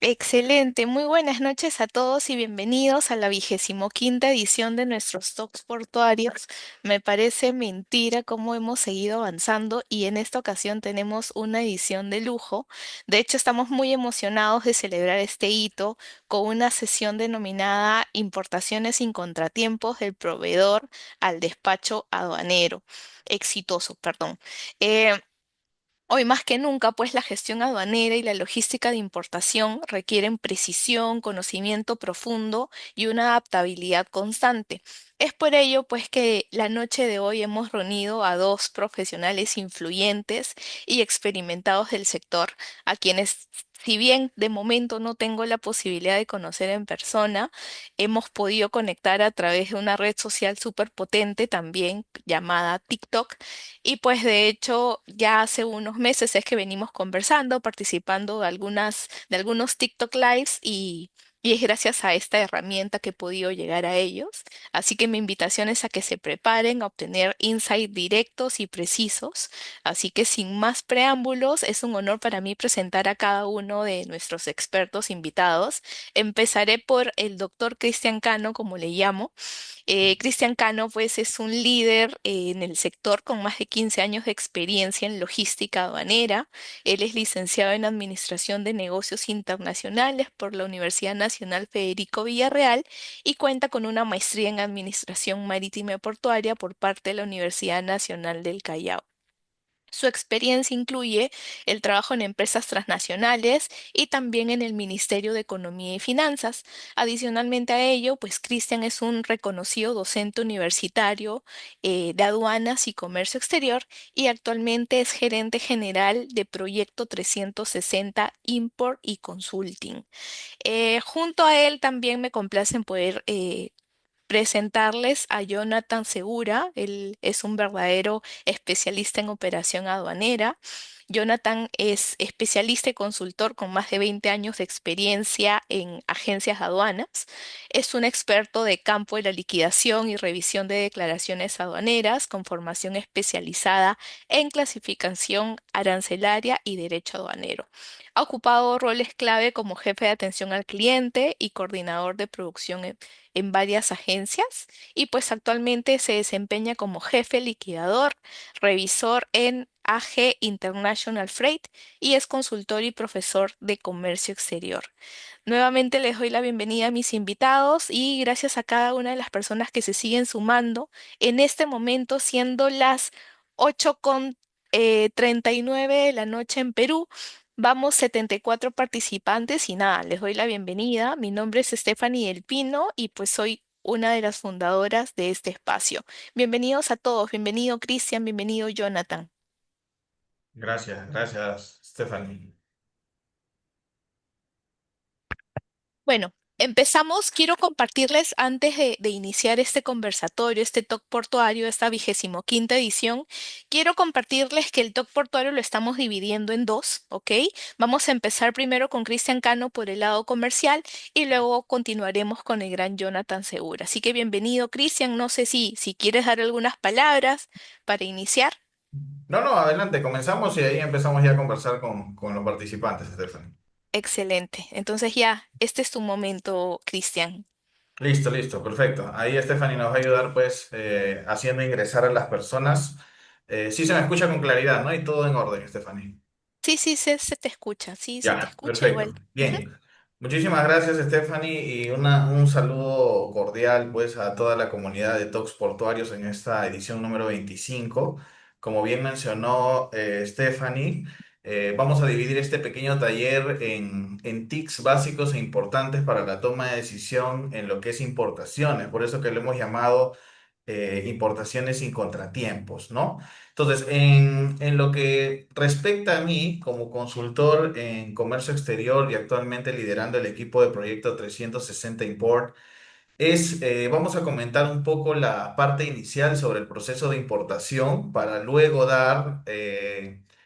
Excelente, muy buenas noches a todos y bienvenidos a la 25ª edición de nuestros Talks Portuarios. Me parece mentira cómo hemos seguido avanzando y en esta ocasión tenemos una edición de lujo. De hecho, estamos muy emocionados de celebrar este hito con una sesión denominada Importaciones sin contratiempos del proveedor al despacho aduanero. Exitoso, perdón. Eh, Hoy más que nunca, pues la gestión aduanera y la logística de importación requieren precisión, conocimiento profundo y una adaptabilidad constante. Es por ello, pues, que la noche de hoy hemos reunido a dos profesionales influyentes y experimentados del sector, a quienes, si bien de momento no tengo la posibilidad de conocer en persona, hemos podido conectar a través de una red social súper potente también llamada TikTok y pues de hecho ya hace unos meses es que venimos conversando, participando de algunos TikTok Lives y es gracias a esta herramienta que he podido llegar a ellos. Así que mi invitación es a que se preparen a obtener insights directos y precisos. Así que sin más preámbulos, es un honor para mí presentar a cada uno de nuestros expertos invitados. Empezaré por el doctor Cristian Cano, como le llamo. Cristian Cano, pues, es un líder en el sector con más de 15 años de experiencia en logística aduanera. Él es licenciado en Administración de Negocios Internacionales por la Universidad Nacional Federico Villarreal y cuenta con una maestría en Administración Marítima y Portuaria por parte de la Universidad Nacional del Callao. Su experiencia incluye el trabajo en empresas transnacionales y también en el Ministerio de Economía y Finanzas. Adicionalmente a ello, pues Cristian es un reconocido docente universitario de aduanas y comercio exterior y actualmente es gerente general de Proyecto 360 Import y Consulting. Junto a él también me complace en poder presentarles a Jonathan Segura. Él es un verdadero especialista en operación aduanera. Jonathan es especialista y consultor con más de 20 años de experiencia en agencias de aduanas. Es un experto de campo de la liquidación y revisión de declaraciones aduaneras con formación especializada en clasificación arancelaria y derecho aduanero. Ha ocupado roles clave como jefe de atención al cliente y coordinador de producción en varias agencias y pues actualmente se desempeña como jefe liquidador, revisor en AG International Freight y es consultor y profesor de comercio exterior. Nuevamente les doy la bienvenida a mis invitados y gracias a cada una de las personas que se siguen sumando en este momento, siendo las 8:39 de la noche en Perú. Vamos 74 participantes y nada, les doy la bienvenida. Mi nombre es Stephanie Del Pino y pues soy una de las fundadoras de este espacio. Bienvenidos a todos, bienvenido Cristian, bienvenido Jonathan. Gracias, Stephanie. Bueno, empezamos. Quiero compartirles antes de iniciar este conversatorio, este talk portuario, esta 25ª edición. Quiero compartirles que el talk portuario lo estamos dividiendo en dos, ¿ok? Vamos a empezar primero con Cristian Cano por el lado comercial y luego continuaremos con el gran Jonathan Segura. Así que bienvenido, Cristian. No sé si quieres dar algunas palabras para iniciar. No, no, adelante, comenzamos y ahí empezamos ya a conversar con los participantes, Stephanie. Excelente. Entonces ya, este es tu momento, Cristian. Listo, listo, perfecto. Ahí Stephanie nos va a ayudar pues haciendo ingresar a las personas. Sí se me escucha con claridad, ¿no? Y todo en orden, Stephanie. Sí, sí, se te escucha, sí, se te Ya, escucha igual. perfecto. Ujú. Bien. Muchísimas gracias, Stephanie, y un saludo cordial pues a toda la comunidad de Talks Portuarios en esta edición número 25. Como bien mencionó Stephanie, vamos a dividir este pequeño taller en tics básicos e importantes para la toma de decisión en lo que es importaciones. Por eso que lo hemos llamado importaciones sin contratiempos, ¿no? Entonces, en lo que respecta a mí, como consultor en comercio exterior y actualmente liderando el equipo de Proyecto 360 Import, vamos a comentar un poco la parte inicial sobre el proceso de importación para luego dar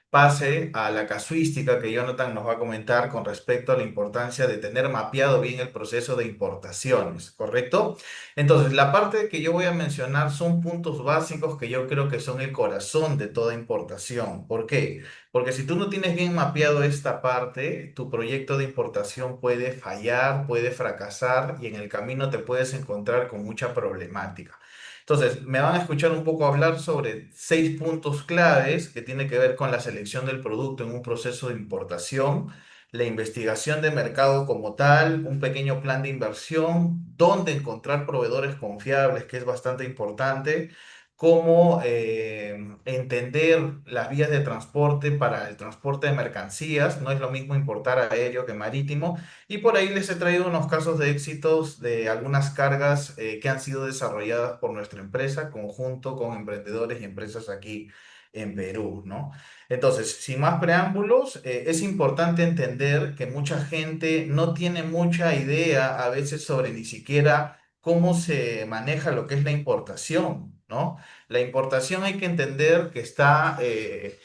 pase a la casuística que Jonathan nos va a comentar con respecto a la importancia de tener mapeado bien el proceso de importaciones, ¿correcto? Entonces, la parte que yo voy a mencionar son puntos básicos que yo creo que son el corazón de toda importación. ¿Por qué? Porque si tú no tienes bien mapeado esta parte, tu proyecto de importación puede fallar, puede fracasar y en el camino te puedes encontrar con mucha problemática. Entonces, me van a escuchar un poco hablar sobre 6 puntos claves que tiene que ver con la selección del producto en un proceso de importación, la investigación de mercado como tal, un pequeño plan de inversión, dónde encontrar proveedores confiables, que es bastante importante, cómo entender las vías de transporte para el transporte de mercancías, no es lo mismo importar aéreo que marítimo, y por ahí les he traído unos casos de éxitos de algunas cargas que han sido desarrolladas por nuestra empresa, conjunto con emprendedores y empresas aquí en Perú, ¿no? Entonces, sin más preámbulos, es importante entender que mucha gente no tiene mucha idea a veces sobre ni siquiera cómo se maneja lo que es la importación, ¿no? La importación hay que entender que está el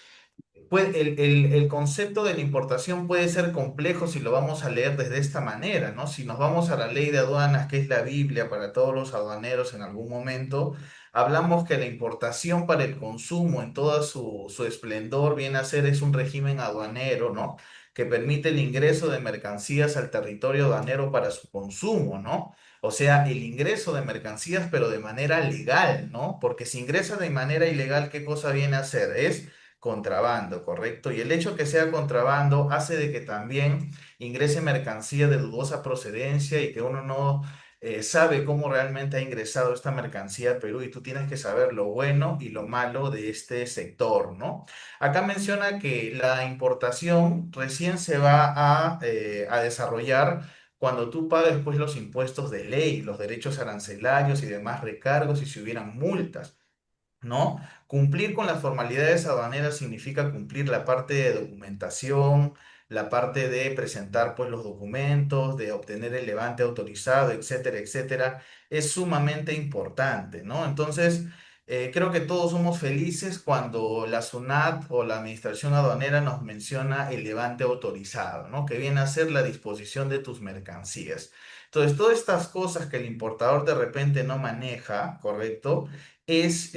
concepto de la importación puede ser complejo si lo vamos a leer desde esta manera, ¿no? Si nos vamos a la ley de aduanas, que es la Biblia para todos los aduaneros en algún momento, hablamos que la importación para el consumo en toda su esplendor viene a ser es un régimen aduanero, ¿no? Que permite el ingreso de mercancías al territorio aduanero para su consumo, ¿no? O sea, el ingreso de mercancías, pero de manera legal, ¿no? Porque si ingresa de manera ilegal, ¿qué cosa viene a ser? Es contrabando, ¿correcto? Y el hecho que sea contrabando hace de que también ingrese mercancía de dudosa procedencia y que uno no sabe cómo realmente ha ingresado esta mercancía a Perú y tú tienes que saber lo bueno y lo malo de este sector, ¿no? Acá menciona que la importación recién se va a desarrollar cuando tú pagues pues los impuestos de ley, los derechos arancelarios y demás recargos y si hubieran multas. ¿No? Cumplir con las formalidades aduaneras significa cumplir la parte de documentación, la parte de presentar pues los documentos, de obtener el levante autorizado, etcétera, etcétera, es sumamente importante, ¿no? Entonces, creo que todos somos felices cuando la SUNAT o la Administración Aduanera nos menciona el levante autorizado, ¿no? Que viene a ser la disposición de tus mercancías. Entonces, todas estas cosas que el importador de repente no maneja, ¿correcto? Es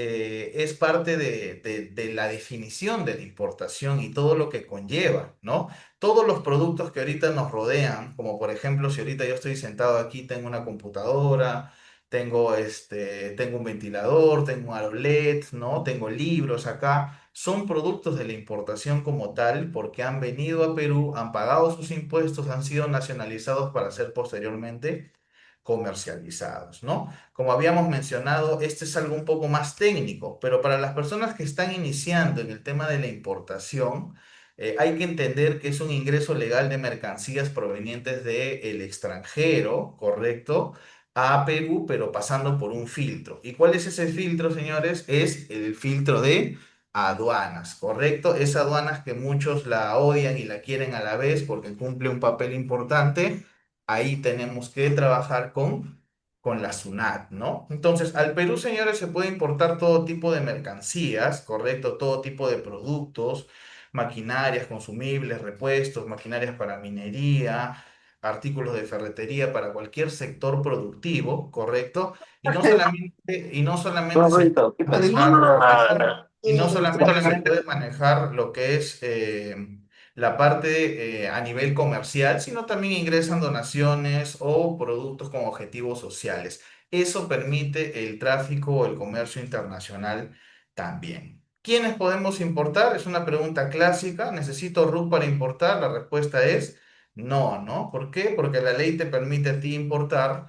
parte de la definición de la importación y todo lo que conlleva, ¿no? Todos los productos que ahorita nos rodean, como por ejemplo, si ahorita yo estoy sentado aquí, tengo una computadora, tengo un ventilador, tengo un aro LED, ¿no? Tengo libros acá. Son productos de la importación como tal porque han venido a Perú, han pagado sus impuestos, han sido nacionalizados para ser posteriormente comercializados, ¿no? Como habíamos mencionado, este es algo un poco más técnico, pero para las personas que están iniciando en el tema de la importación, hay que entender que es un ingreso legal de mercancías provenientes del extranjero, ¿correcto? A Perú, pero pasando por un filtro. ¿Y cuál es ese filtro, señores? Es el filtro de aduanas, ¿correcto? Es aduanas que muchos la odian y la quieren a la vez porque cumple un papel importante. Ahí tenemos que trabajar con la SUNAT, ¿no? Entonces, al Perú, señores, se puede importar todo tipo de mercancías, ¿correcto? Todo tipo de productos, maquinarias, consumibles, repuestos, maquinarias para minería, artículos de ferretería para cualquier sector productivo, ¿correcto? Y no solamente se puede Correcto. ¿Qué pasa? manejar lo que y no No solamente se puede manejar lo que es la parte a nivel comercial, sino también ingresan donaciones o productos con objetivos sociales. Eso permite el tráfico o el comercio internacional también. ¿Quiénes podemos importar? Es una pregunta clásica. ¿Necesito RUC para importar? La respuesta es no, ¿no? ¿Por qué? Porque la ley te permite a ti importar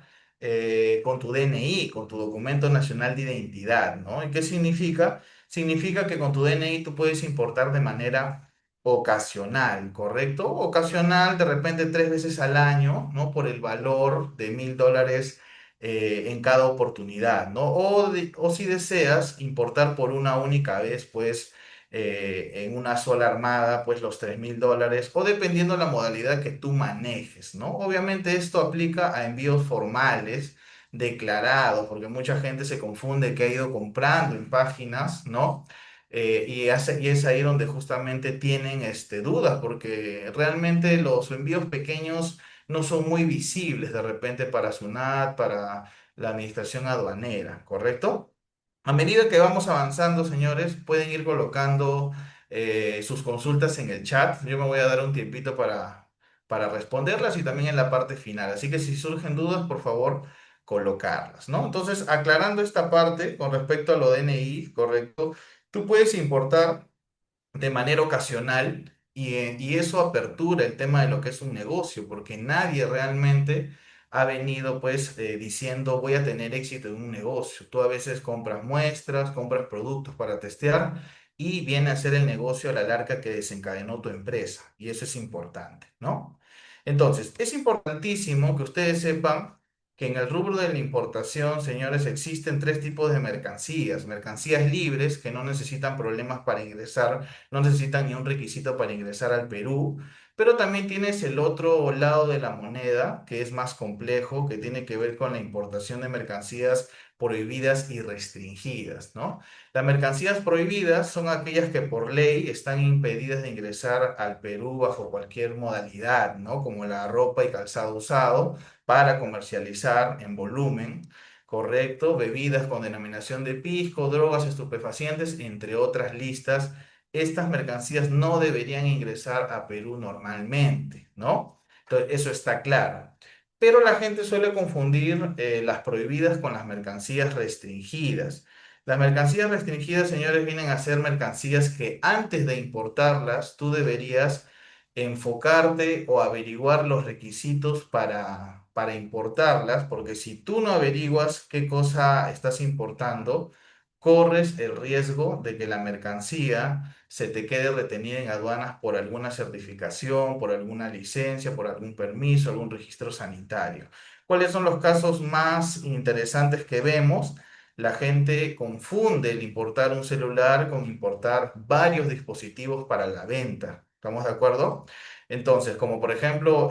con tu DNI, con tu documento nacional de identidad, ¿no? ¿Y qué significa? Significa que con tu DNI tú puedes importar de manera ocasional, ¿correcto? Ocasional, de repente 3 veces al año, ¿no? Por el valor de $1000 en cada oportunidad, ¿no? O si deseas importar por una única vez, pues en una sola armada, pues los $3000, o dependiendo la modalidad que tú manejes, ¿no? Obviamente esto aplica a envíos formales, declarados, porque mucha gente se confunde que ha ido comprando en páginas, ¿no? y es ahí donde justamente tienen dudas, porque realmente los envíos pequeños no son muy visibles de repente para SUNAT, para la administración aduanera, ¿correcto? A medida que vamos avanzando, señores, pueden ir colocando sus consultas en el chat. Yo me voy a dar un tiempito para responderlas y también en la parte final. Así que si surgen dudas, por favor, colocarlas, ¿no? Entonces, aclarando esta parte con respecto a lo DNI, ¿correcto? Tú puedes importar de manera ocasional y eso apertura el tema de lo que es un negocio, porque nadie realmente ha venido pues diciendo voy a tener éxito en un negocio. Tú a veces compras muestras, compras productos para testear y viene a ser el negocio a la larga que desencadenó tu empresa y eso es importante, ¿no? Entonces, es importantísimo que ustedes sepan que en el rubro de la importación, señores, existen tres tipos de mercancías. Mercancías libres que no necesitan problemas para ingresar, no necesitan ni un requisito para ingresar al Perú, pero también tienes el otro lado de la moneda, que es más complejo, que tiene que ver con la importación de mercancías prohibidas y restringidas, ¿no? Las mercancías prohibidas son aquellas que por ley están impedidas de ingresar al Perú bajo cualquier modalidad, ¿no? Como la ropa y calzado usado para comercializar en volumen. Correcto, bebidas con denominación de pisco, drogas, estupefacientes, entre otras listas. Estas mercancías no deberían ingresar a Perú normalmente, ¿no? Entonces, eso está claro. Pero la gente suele confundir las prohibidas con las mercancías restringidas. Las mercancías restringidas, señores, vienen a ser mercancías que antes de importarlas, tú deberías enfocarte o averiguar los requisitos para importarlas, porque si tú no averiguas qué cosa estás importando, corres el riesgo de que la mercancía se te quede retenida en aduanas por alguna certificación, por alguna licencia, por algún permiso, algún registro sanitario. ¿Cuáles son los casos más interesantes que vemos? La gente confunde el importar un celular con importar varios dispositivos para la venta. ¿Estamos de acuerdo? Entonces, como por ejemplo,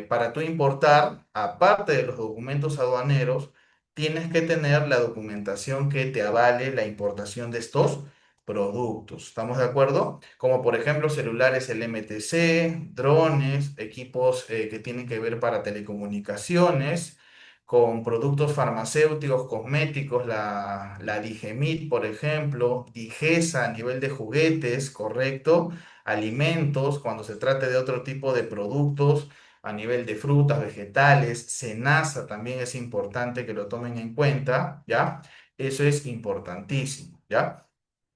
para tú importar, aparte de los documentos aduaneros, tienes que tener la documentación que te avale la importación de estos productos. ¿Estamos de acuerdo? Como por ejemplo celulares el MTC, drones, equipos que tienen que ver para telecomunicaciones, con productos farmacéuticos, cosméticos, la Digemit, por ejemplo, Digesa a nivel de juguetes, ¿correcto? Alimentos, cuando se trate de otro tipo de productos a nivel de frutas, vegetales, cenaza también es importante que lo tomen en cuenta, ¿ya? Eso es importantísimo, ¿ya?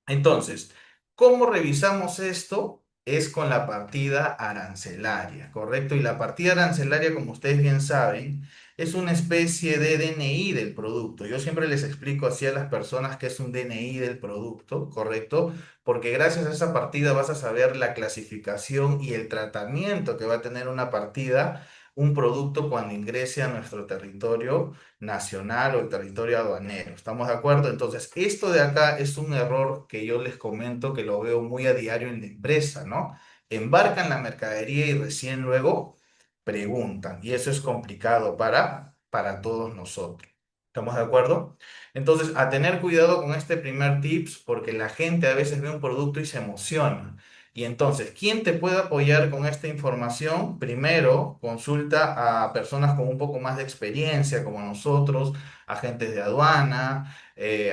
Entonces, ¿cómo revisamos esto? Es con la partida arancelaria, ¿correcto? Y la partida arancelaria, como ustedes bien saben, es una especie de DNI del producto. Yo siempre les explico así a las personas que es un DNI del producto, ¿correcto? Porque gracias a esa partida vas a saber la clasificación y el tratamiento que va a tener una partida, un producto cuando ingrese a nuestro territorio nacional o el territorio aduanero. ¿Estamos de acuerdo? Entonces, esto de acá es un error que yo les comento que lo veo muy a diario en la empresa, ¿no? Embarcan la mercadería y recién luego preguntan. Y eso es complicado para todos nosotros. ¿Estamos de acuerdo? Entonces, a tener cuidado con este primer tips porque la gente a veces ve un producto y se emociona. Y entonces, ¿quién te puede apoyar con esta información? Primero, consulta a personas con un poco más de experiencia, como nosotros, agentes de aduana,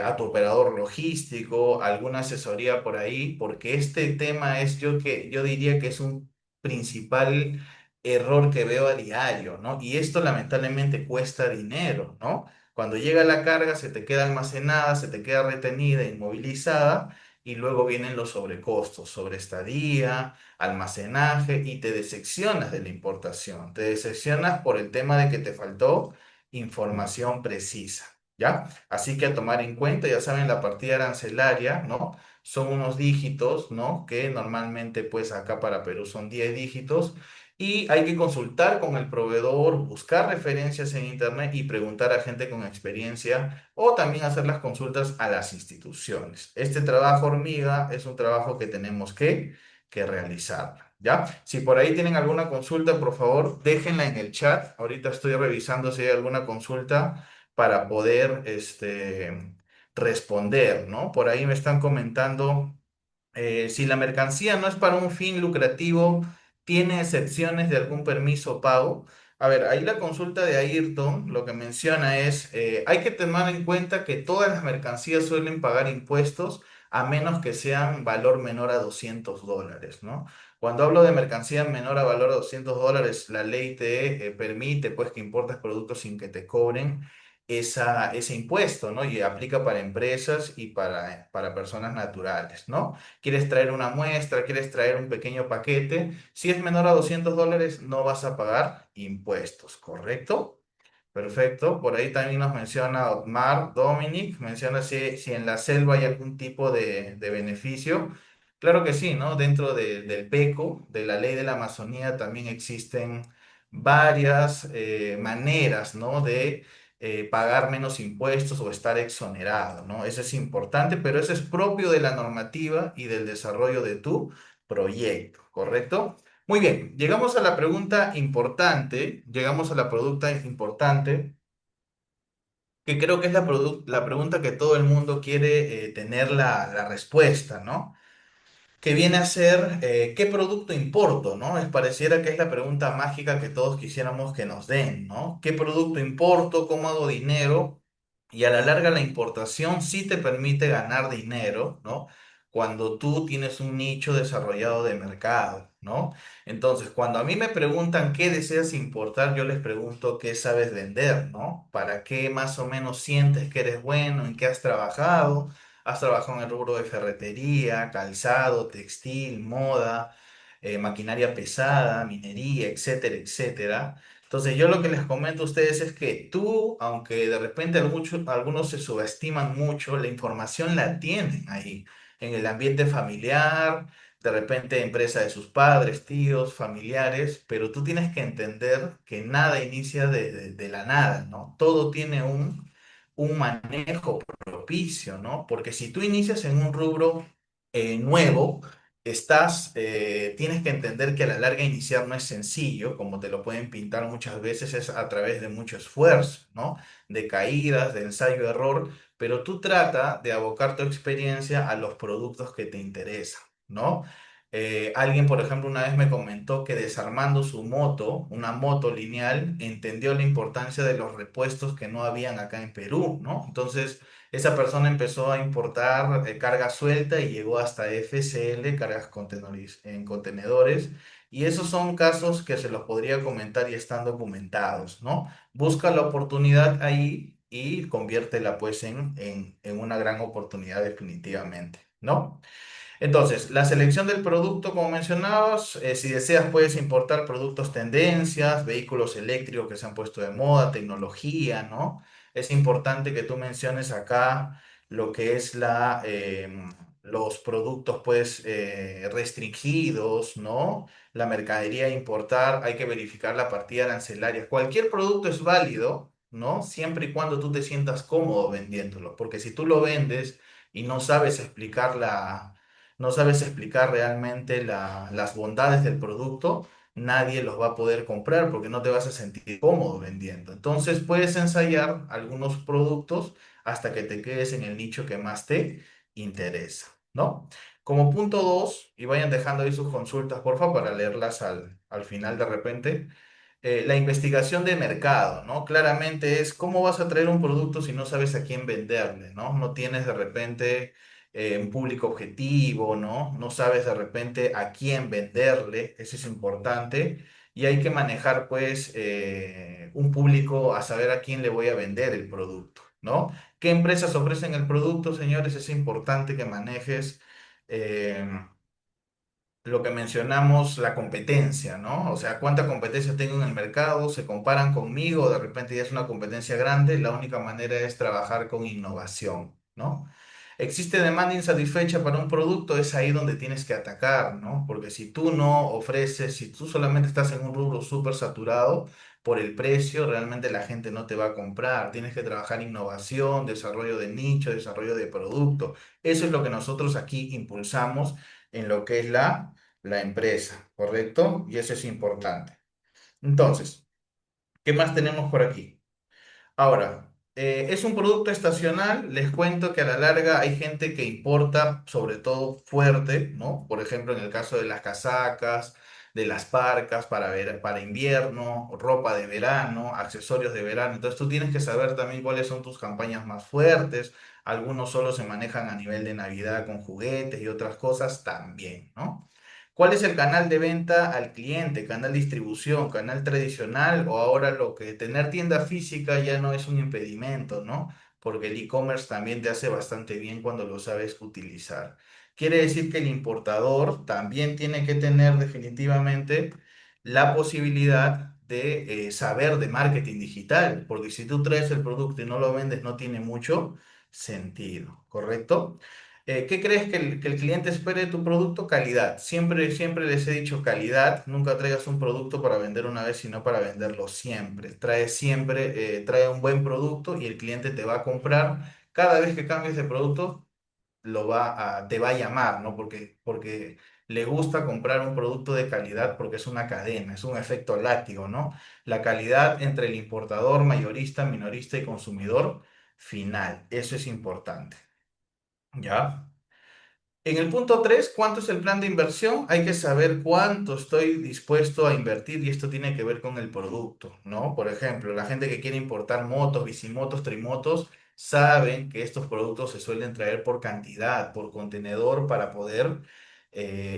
a tu operador logístico, alguna asesoría por ahí, porque este tema es yo diría que es un principal error que veo a diario, ¿no? Y esto lamentablemente cuesta dinero, ¿no? Cuando llega la carga, se te queda almacenada, se te queda retenida, inmovilizada y luego vienen los sobrecostos, sobre estadía, almacenaje y te decepcionas de la importación. Te decepcionas por el tema de que te faltó información precisa, ¿ya? Así que a tomar en cuenta, ya saben, la partida arancelaria, ¿no? Son unos dígitos, ¿no? Que normalmente, pues acá para Perú son 10 dígitos. Y hay que consultar con el proveedor, buscar referencias en internet y preguntar a gente con experiencia o también hacer las consultas a las instituciones. Este trabajo hormiga es un trabajo que tenemos que realizar, ¿ya? Si por ahí tienen alguna consulta, por favor, déjenla en el chat. Ahorita estoy revisando si hay alguna consulta para poder responder, ¿no? Por ahí me están comentando. Si la mercancía no es para un fin lucrativo, tiene excepciones de algún permiso o pago. A ver, ahí la consulta de Ayrton lo que menciona es, hay que tomar en cuenta que todas las mercancías suelen pagar impuestos a menos que sean valor menor a $200, ¿no? Cuando hablo de mercancía menor a valor a $200, la ley te permite pues que importes productos sin que te cobren ese impuesto, ¿no? Y aplica para empresas y para personas naturales, ¿no? Quieres traer una muestra, quieres traer un pequeño paquete, si es menor a $200 no vas a pagar impuestos, ¿correcto? Perfecto. Por ahí también nos menciona Otmar Dominic, menciona si en la selva hay algún tipo de beneficio. Claro que sí, ¿no? Dentro del PECO, de la ley de la Amazonía, también existen varias maneras, ¿no? De pagar menos impuestos o estar exonerado, ¿no? Eso es importante, pero eso es propio de la normativa y del desarrollo de tu proyecto, ¿correcto? Muy bien, llegamos a la pregunta importante, llegamos a la pregunta importante, que creo que es la pregunta que todo el mundo quiere tener la respuesta, ¿no? Que viene a ser ¿qué producto importo? ¿No? Pareciera que es la pregunta mágica que todos quisiéramos que nos den, ¿no? ¿Qué producto importo? ¿Cómo hago dinero? Y a la larga la importación sí te permite ganar dinero, ¿no? Cuando tú tienes un nicho desarrollado de mercado, ¿no? Entonces, cuando a mí me preguntan qué deseas importar, yo les pregunto qué sabes vender, ¿no? ¿Para qué más o menos sientes que eres bueno? ¿En qué has trabajado? Has trabajado en el rubro de ferretería, calzado, textil, moda, maquinaria pesada, minería, etcétera, etcétera. Entonces yo lo que les comento a ustedes es que tú, aunque de repente algunos se subestiman mucho, la información la tienen ahí, en el ambiente familiar, de repente empresa de sus padres, tíos, familiares, pero tú tienes que entender que nada inicia de la nada, ¿no? Todo tiene un manejo propicio, ¿no? Porque si tú inicias en un rubro nuevo, tienes que entender que a la larga iniciar no es sencillo, como te lo pueden pintar muchas veces, es a través de mucho esfuerzo, ¿no? De caídas, de ensayo-error, pero tú trata de abocar tu experiencia a los productos que te interesan, ¿no? Alguien, por ejemplo, una vez me comentó que desarmando su moto, una moto lineal, entendió la importancia de los repuestos que no habían acá en Perú, ¿no? Entonces, esa persona empezó a importar carga suelta y llegó hasta FCL, cargas en contenedores. Y esos son casos que se los podría comentar y están documentados, ¿no? Busca la oportunidad ahí y conviértela pues en una gran oportunidad definitivamente, ¿no? Entonces, la selección del producto, como mencionabas, si deseas puedes importar productos tendencias, vehículos eléctricos que se han puesto de moda, tecnología, ¿no? Es importante que tú menciones acá lo que es los productos, pues, restringidos, ¿no? La mercadería a importar, hay que verificar la partida arancelaria. Cualquier producto es válido, ¿no? Siempre y cuando tú te sientas cómodo vendiéndolo, porque si tú lo vendes y no sabes explicar realmente las bondades del producto, nadie los va a poder comprar porque no te vas a sentir cómodo vendiendo. Entonces puedes ensayar algunos productos hasta que te quedes en el nicho que más te interesa, ¿no? Como punto dos, y vayan dejando ahí sus consultas, porfa, para leerlas al final de repente. La investigación de mercado, ¿no? Claramente es cómo vas a traer un producto si no sabes a quién venderle, ¿no? No tienes de repente un público objetivo, ¿no? No sabes de repente a quién venderle, eso es importante. Y hay que manejar, pues, un público a saber a quién le voy a vender el producto, ¿no? ¿Qué empresas ofrecen el producto, señores? Es importante que manejes. eh, lo que mencionamos, la competencia, ¿no? O sea, cuánta competencia tengo en el mercado, se comparan conmigo, de repente ya es una competencia grande, la única manera es trabajar con innovación, ¿no? Existe demanda insatisfecha para un producto, es ahí donde tienes que atacar, ¿no? Porque si tú no ofreces, si tú solamente estás en un rubro súper saturado por el precio, realmente la gente no te va a comprar. Tienes que trabajar innovación, desarrollo de nicho, desarrollo de producto. Eso es lo que nosotros aquí impulsamos en lo que es la empresa, ¿correcto? Y eso es importante. Entonces, ¿qué más tenemos por aquí? Ahora. Es un producto estacional. Les cuento que a la larga hay gente que importa, sobre todo fuerte, ¿no? Por ejemplo, en el caso de las casacas, de las parcas para invierno, ropa de verano, accesorios de verano. Entonces tú tienes que saber también cuáles son tus campañas más fuertes. Algunos solo se manejan a nivel de Navidad con juguetes y otras cosas también, ¿no? ¿Cuál es el canal de venta al cliente? ¿Canal de distribución? ¿Canal tradicional? O ahora lo que tener tienda física ya no es un impedimento, ¿no? Porque el e-commerce también te hace bastante bien cuando lo sabes utilizar. Quiere decir que el importador también tiene que tener definitivamente la posibilidad de saber de marketing digital, porque si tú traes el producto y no lo vendes, no tiene mucho sentido, ¿correcto? ¿Qué crees que el cliente espere de tu producto? Calidad. Siempre, siempre les he dicho calidad. Nunca traigas un producto para vender una vez, sino para venderlo siempre. Trae siempre, trae un buen producto y el cliente te va a comprar. Cada vez que cambies de producto, te va a llamar, ¿no? Porque le gusta comprar un producto de calidad porque es una cadena, es un efecto látigo, ¿no? La calidad entre el importador, mayorista, minorista y consumidor final. Eso es importante. ¿Ya? En el punto 3, ¿cuánto es el plan de inversión? Hay que saber cuánto estoy dispuesto a invertir y esto tiene que ver con el producto, ¿no? Por ejemplo, la gente que quiere importar motos, bicimotos, trimotos, saben que estos productos se suelen traer por cantidad, por contenedor para poder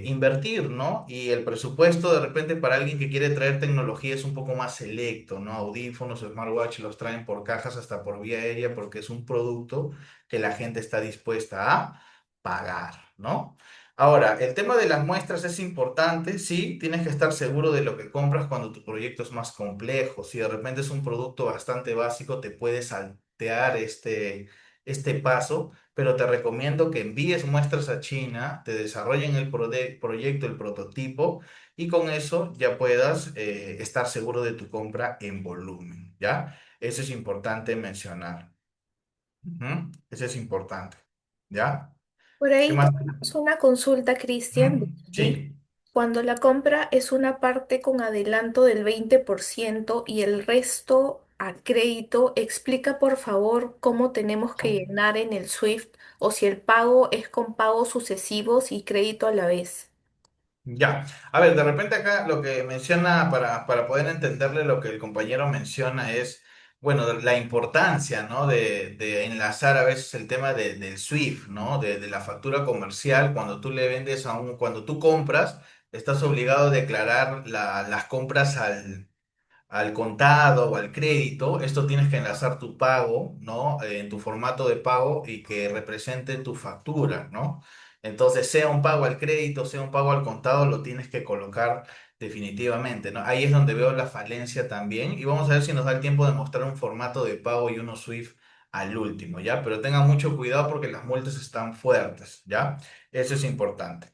invertir, ¿no? Y el presupuesto de repente para alguien que quiere traer tecnología es un poco más selecto, ¿no? Audífonos, smartwatch los traen por cajas hasta por vía aérea porque es un producto que la gente está dispuesta a pagar, ¿no? Ahora, el tema de las muestras es importante, sí, tienes que estar seguro de lo que compras cuando tu proyecto es más complejo. Si de repente es un producto bastante básico, te puedes saltear este paso, pero te recomiendo que envíes muestras a China, te desarrollen el proyecto, el prototipo, y con eso ya puedas estar seguro de tu compra en volumen, ¿ya? Eso es importante mencionar. Ujú. Eso es importante, ¿ya? Por ¿Qué ahí más? tenemos una consulta, Cristian, de Ujú. Eric. Sí, Cuando la compra es una parte con adelanto del 20% y el resto a crédito, explica por favor cómo tenemos que llenar en el SWIFT o si el pago es con pagos sucesivos y crédito a la vez. ya. A ver, de repente acá lo que menciona, para poder entenderle lo que el compañero menciona es, bueno, la importancia, ¿no? De enlazar a veces el tema del SWIFT, ¿no? De la factura comercial, cuando tú le vendes cuando tú compras, estás obligado a declarar las compras al contado o al crédito. Esto tienes que enlazar tu pago, ¿no? En tu formato de pago y que represente tu factura, ¿no? Entonces, sea un pago al crédito, sea un pago al contado, lo tienes que colocar definitivamente, ¿no? Ahí es donde veo la falencia también y vamos a ver si nos da el tiempo de mostrar un formato de pago y uno SWIFT al último, ¿ya? Pero tengan mucho cuidado porque las multas están fuertes, ¿ya? Eso es importante.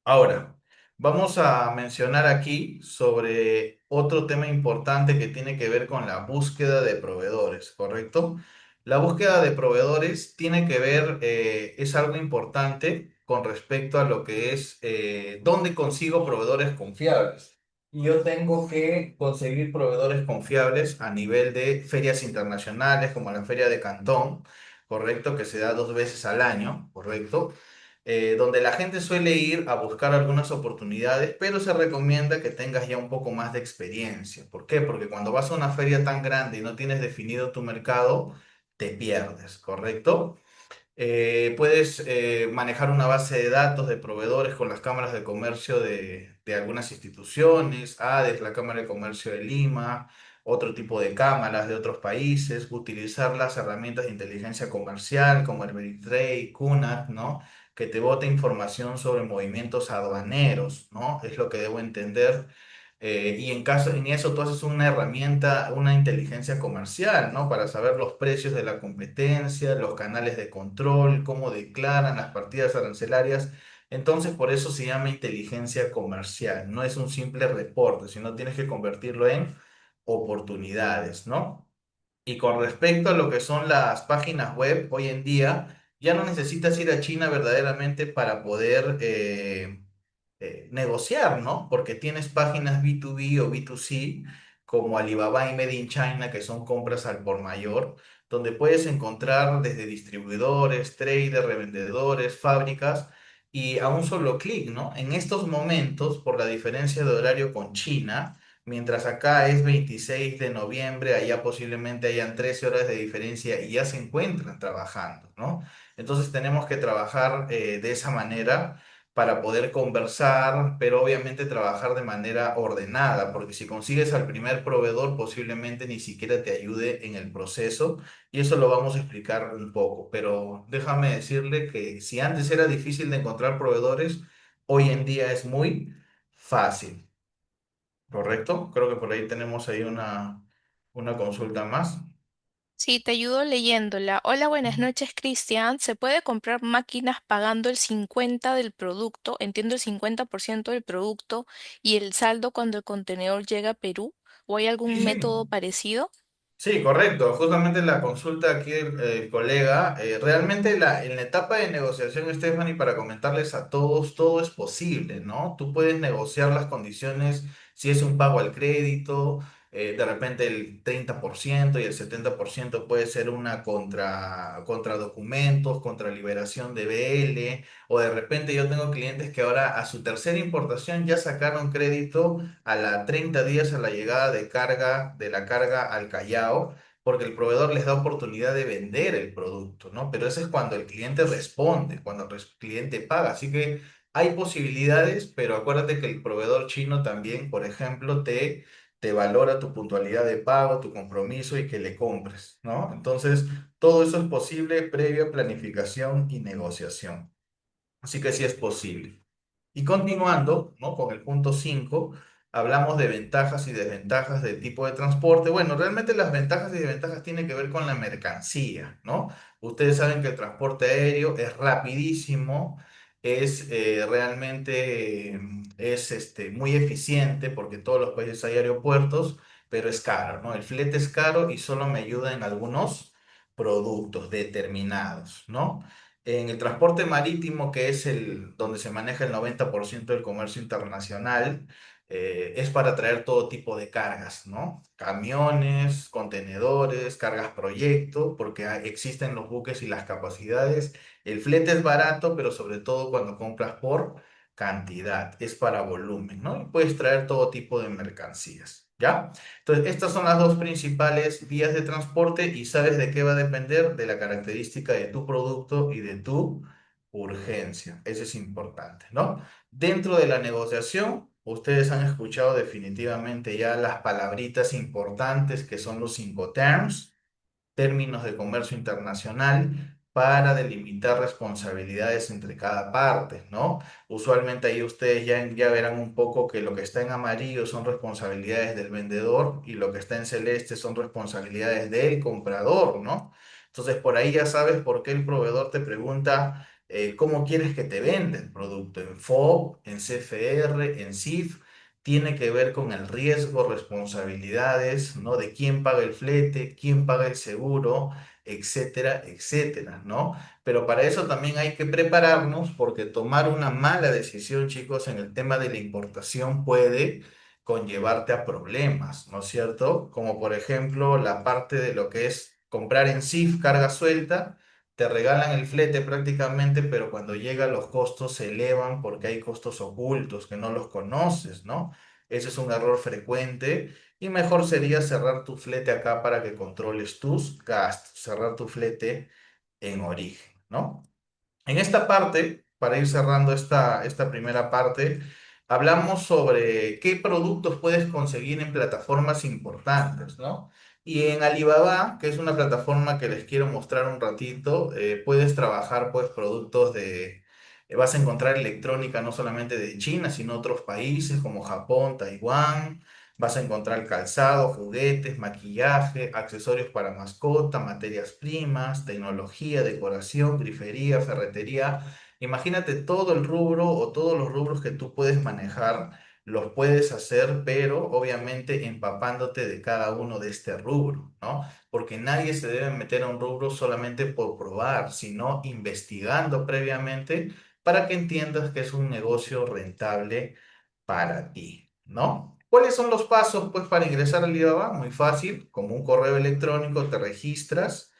Ahora, vamos a mencionar aquí sobre otro tema importante que tiene que ver con la búsqueda de proveedores, ¿correcto? La búsqueda de proveedores tiene que ver, es algo importante con respecto a lo que es dónde consigo proveedores confiables. Y yo tengo que conseguir proveedores confiables a nivel de ferias internacionales como la Feria de Cantón, ¿correcto? Que se da 2 veces al año, ¿correcto? Donde la gente suele ir a buscar algunas oportunidades, pero se recomienda que tengas ya un poco más de experiencia. ¿Por qué? Porque cuando vas a una feria tan grande y no tienes definido tu mercado, te pierdes, ¿correcto? Puedes manejar una base de datos de proveedores con las cámaras de comercio de algunas instituciones, ADES, la Cámara de Comercio de Lima, otro tipo de cámaras de otros países, utilizar las herramientas de inteligencia comercial como el Veritrade, QNAT, ¿no? Que te bote información sobre movimientos aduaneros, ¿no? Es lo que debo entender. Y en eso tú haces una herramienta, una inteligencia comercial, ¿no? Para saber los precios de la competencia, los canales de control, cómo declaran las partidas arancelarias. Entonces, por eso se llama inteligencia comercial. No es un simple reporte, sino tienes que convertirlo en oportunidades, ¿no? Y con respecto a lo que son las páginas web, hoy en día ya no necesitas ir a China verdaderamente para poder negociar, ¿no? Porque tienes páginas B2B o B2C como Alibaba y Made in China, que son compras al por mayor, donde puedes encontrar desde distribuidores, traders, revendedores, fábricas y a un solo clic, ¿no? En estos momentos, por la diferencia de horario con China, mientras acá es 26 de noviembre, allá posiblemente hayan 13 horas de diferencia y ya se encuentran trabajando, ¿no? Entonces tenemos que trabajar de esa manera para poder conversar, pero obviamente trabajar de manera ordenada, porque si consigues al primer proveedor, posiblemente ni siquiera te ayude en el proceso, y eso lo vamos a explicar un poco. Pero déjame decirle que si antes era difícil de encontrar proveedores, hoy en día es muy fácil, ¿correcto? Creo que por ahí tenemos ahí una consulta más. Sí, te ayudo leyéndola. Hola, buenas noches, Cristian. ¿Se puede comprar máquinas pagando el 50 del producto? Entiendo el 50% del producto y el saldo cuando el contenedor llega a Perú. ¿O hay Sí, algún sí. método parecido? Sí, correcto. Justamente la consulta aquí el colega, realmente en la etapa de negociación, Stephanie, para comentarles a todos, todo es posible, ¿no? Tú puedes negociar las condiciones si es un pago al crédito, de repente el 30% y el 70% puede ser una contra documentos, contra liberación de BL, o de repente yo tengo clientes que ahora a su tercera importación ya sacaron crédito a la 30 días a la llegada de carga, de la carga al Callao, porque el proveedor les da oportunidad de vender el producto, ¿no? Pero eso es cuando el cliente responde, cuando cliente paga. Así que hay posibilidades, pero acuérdate que el proveedor chino también, por ejemplo, te valora tu puntualidad de pago, tu compromiso y que le compres, ¿no? Entonces, todo eso es posible previa planificación y negociación. Así que sí es posible. Y continuando, ¿no? Con el punto 5 hablamos de ventajas y desventajas del tipo de transporte. Bueno, realmente las ventajas y desventajas tienen que ver con la mercancía, ¿no? Ustedes saben que el transporte aéreo es rapidísimo, es realmente muy eficiente porque en todos los países hay aeropuertos, pero es caro, ¿no? El flete es caro y solo me ayuda en algunos productos determinados, ¿no? En el transporte marítimo, que es el donde se maneja el 90% del comercio internacional, es para traer todo tipo de cargas, ¿no? Camiones, contenedores, cargas proyecto, porque existen los buques y las capacidades. El flete es barato, pero sobre todo cuando compras por cantidad, es para volumen, ¿no? Y puedes traer todo tipo de mercancías, ¿ya? Entonces, estas son las dos principales vías de transporte y sabes de qué va a depender de la característica de tu producto y de tu urgencia. Eso es importante, ¿no? Dentro de la negociación, ustedes han escuchado definitivamente ya las palabritas importantes que son los cinco terms, términos de comercio internacional para delimitar responsabilidades entre cada parte, ¿no? Usualmente ahí ustedes ya verán un poco que lo que está en amarillo son responsabilidades del vendedor y lo que está en celeste son responsabilidades del comprador, ¿no? Entonces por ahí ya sabes por qué el proveedor te pregunta cómo quieres que te venda el producto, en FOB, en CFR, en CIF, tiene que ver con el riesgo, responsabilidades, ¿no? De quién paga el flete, quién paga el seguro, etcétera, etcétera, ¿no? Pero para eso también hay que prepararnos porque tomar una mala decisión, chicos, en el tema de la importación puede conllevarte a problemas, ¿no es cierto? Como por ejemplo la parte de lo que es comprar en CIF carga suelta. Te regalan el flete prácticamente, pero cuando llega los costos se elevan porque hay costos ocultos que no los conoces, ¿no? Ese es un error frecuente y mejor sería cerrar tu flete acá para que controles tus gastos, cerrar tu flete en origen, ¿no? En esta parte, para ir cerrando esta primera parte, hablamos sobre qué productos puedes conseguir en plataformas importantes, ¿no? Y en Alibaba, que es una plataforma que les quiero mostrar un ratito, puedes trabajar pues productos vas a encontrar electrónica no solamente de China, sino otros países como Japón, Taiwán. Vas a encontrar calzado, juguetes, maquillaje, accesorios para mascota, materias primas, tecnología, decoración, grifería, ferretería. Imagínate todo el rubro o todos los rubros que tú puedes manejar, los puedes hacer, pero obviamente empapándote de cada uno de este rubro, ¿no? Porque nadie se debe meter a un rubro solamente por probar, sino investigando previamente para que entiendas que es un negocio rentable para ti, ¿no? ¿Cuáles son los pasos, pues, para ingresar al Alibaba? Muy fácil, como un correo electrónico te registras,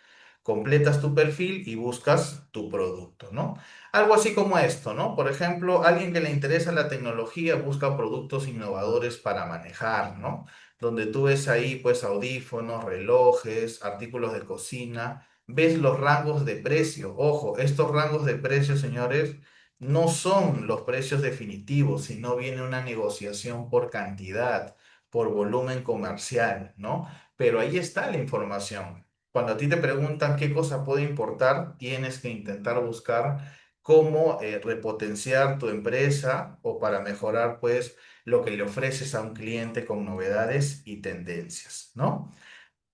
completas tu perfil y buscas tu producto, ¿no? Algo así como esto, ¿no? Por ejemplo, alguien que le interesa la tecnología busca productos innovadores para manejar, ¿no? Donde tú ves ahí, pues, audífonos, relojes, artículos de cocina, ves los rangos de precio. Ojo, estos rangos de precio, señores, no son los precios definitivos, sino viene una negociación por cantidad, por volumen comercial, ¿no? Pero ahí está la información. Cuando a ti te preguntan qué cosa puede importar, tienes que intentar buscar cómo repotenciar tu empresa o para mejorar, pues, lo que le ofreces a un cliente con novedades y tendencias, ¿no?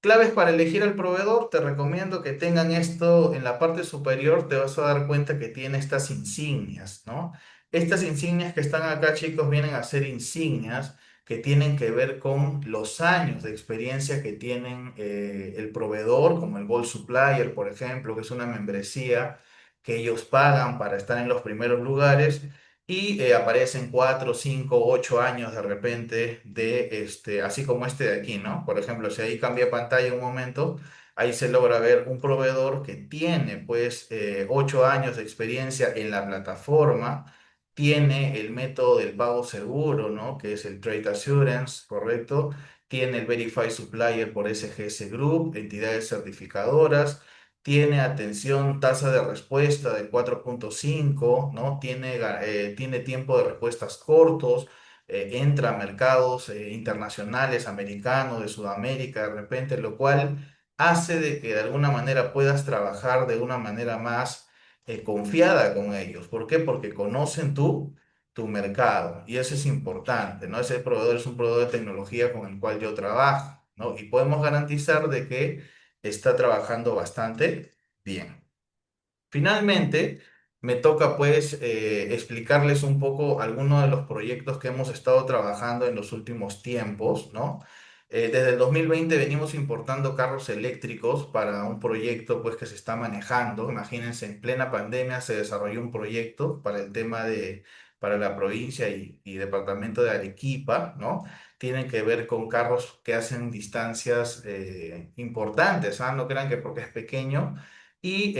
Claves para elegir al proveedor, te recomiendo que tengan esto en la parte superior, te vas a dar cuenta que tiene estas insignias, ¿no? Estas insignias que están acá, chicos, vienen a ser insignias que tienen que ver con los años de experiencia que tienen el proveedor, como el Gold Supplier, por ejemplo, que es una membresía que ellos pagan para estar en los primeros lugares y aparecen 4, 5, 8 años de repente de este, así como este de aquí, ¿no? Por ejemplo, si ahí cambia pantalla un momento, ahí se logra ver un proveedor que tiene pues 8 años de experiencia en la plataforma, tiene el método del pago seguro, ¿no? Que es el Trade Assurance, ¿correcto? Tiene el Verify Supplier por SGS Group, entidades certificadoras, tiene atención, tasa de respuesta de 4,5, ¿no? Tiene tiempo de respuestas cortos, entra a mercados internacionales, americanos, de Sudamérica, de repente, lo cual hace de que de alguna manera puedas trabajar de una manera más confiada con ellos. ¿Por qué? Porque conocen tu mercado y eso es importante, ¿no? Ese proveedor es un proveedor de tecnología con el cual yo trabajo, ¿no? Y podemos garantizar de que está trabajando bastante bien. Finalmente, me toca pues explicarles un poco algunos de los proyectos que hemos estado trabajando en los últimos tiempos, ¿no? Desde el 2020 venimos importando carros eléctricos para un proyecto pues que se está manejando. Imagínense, en plena pandemia se desarrolló un proyecto para el tema para la provincia y departamento de Arequipa, ¿no? Tienen que ver con carros que hacen distancias importantes, ¿ah? No crean que porque es pequeño y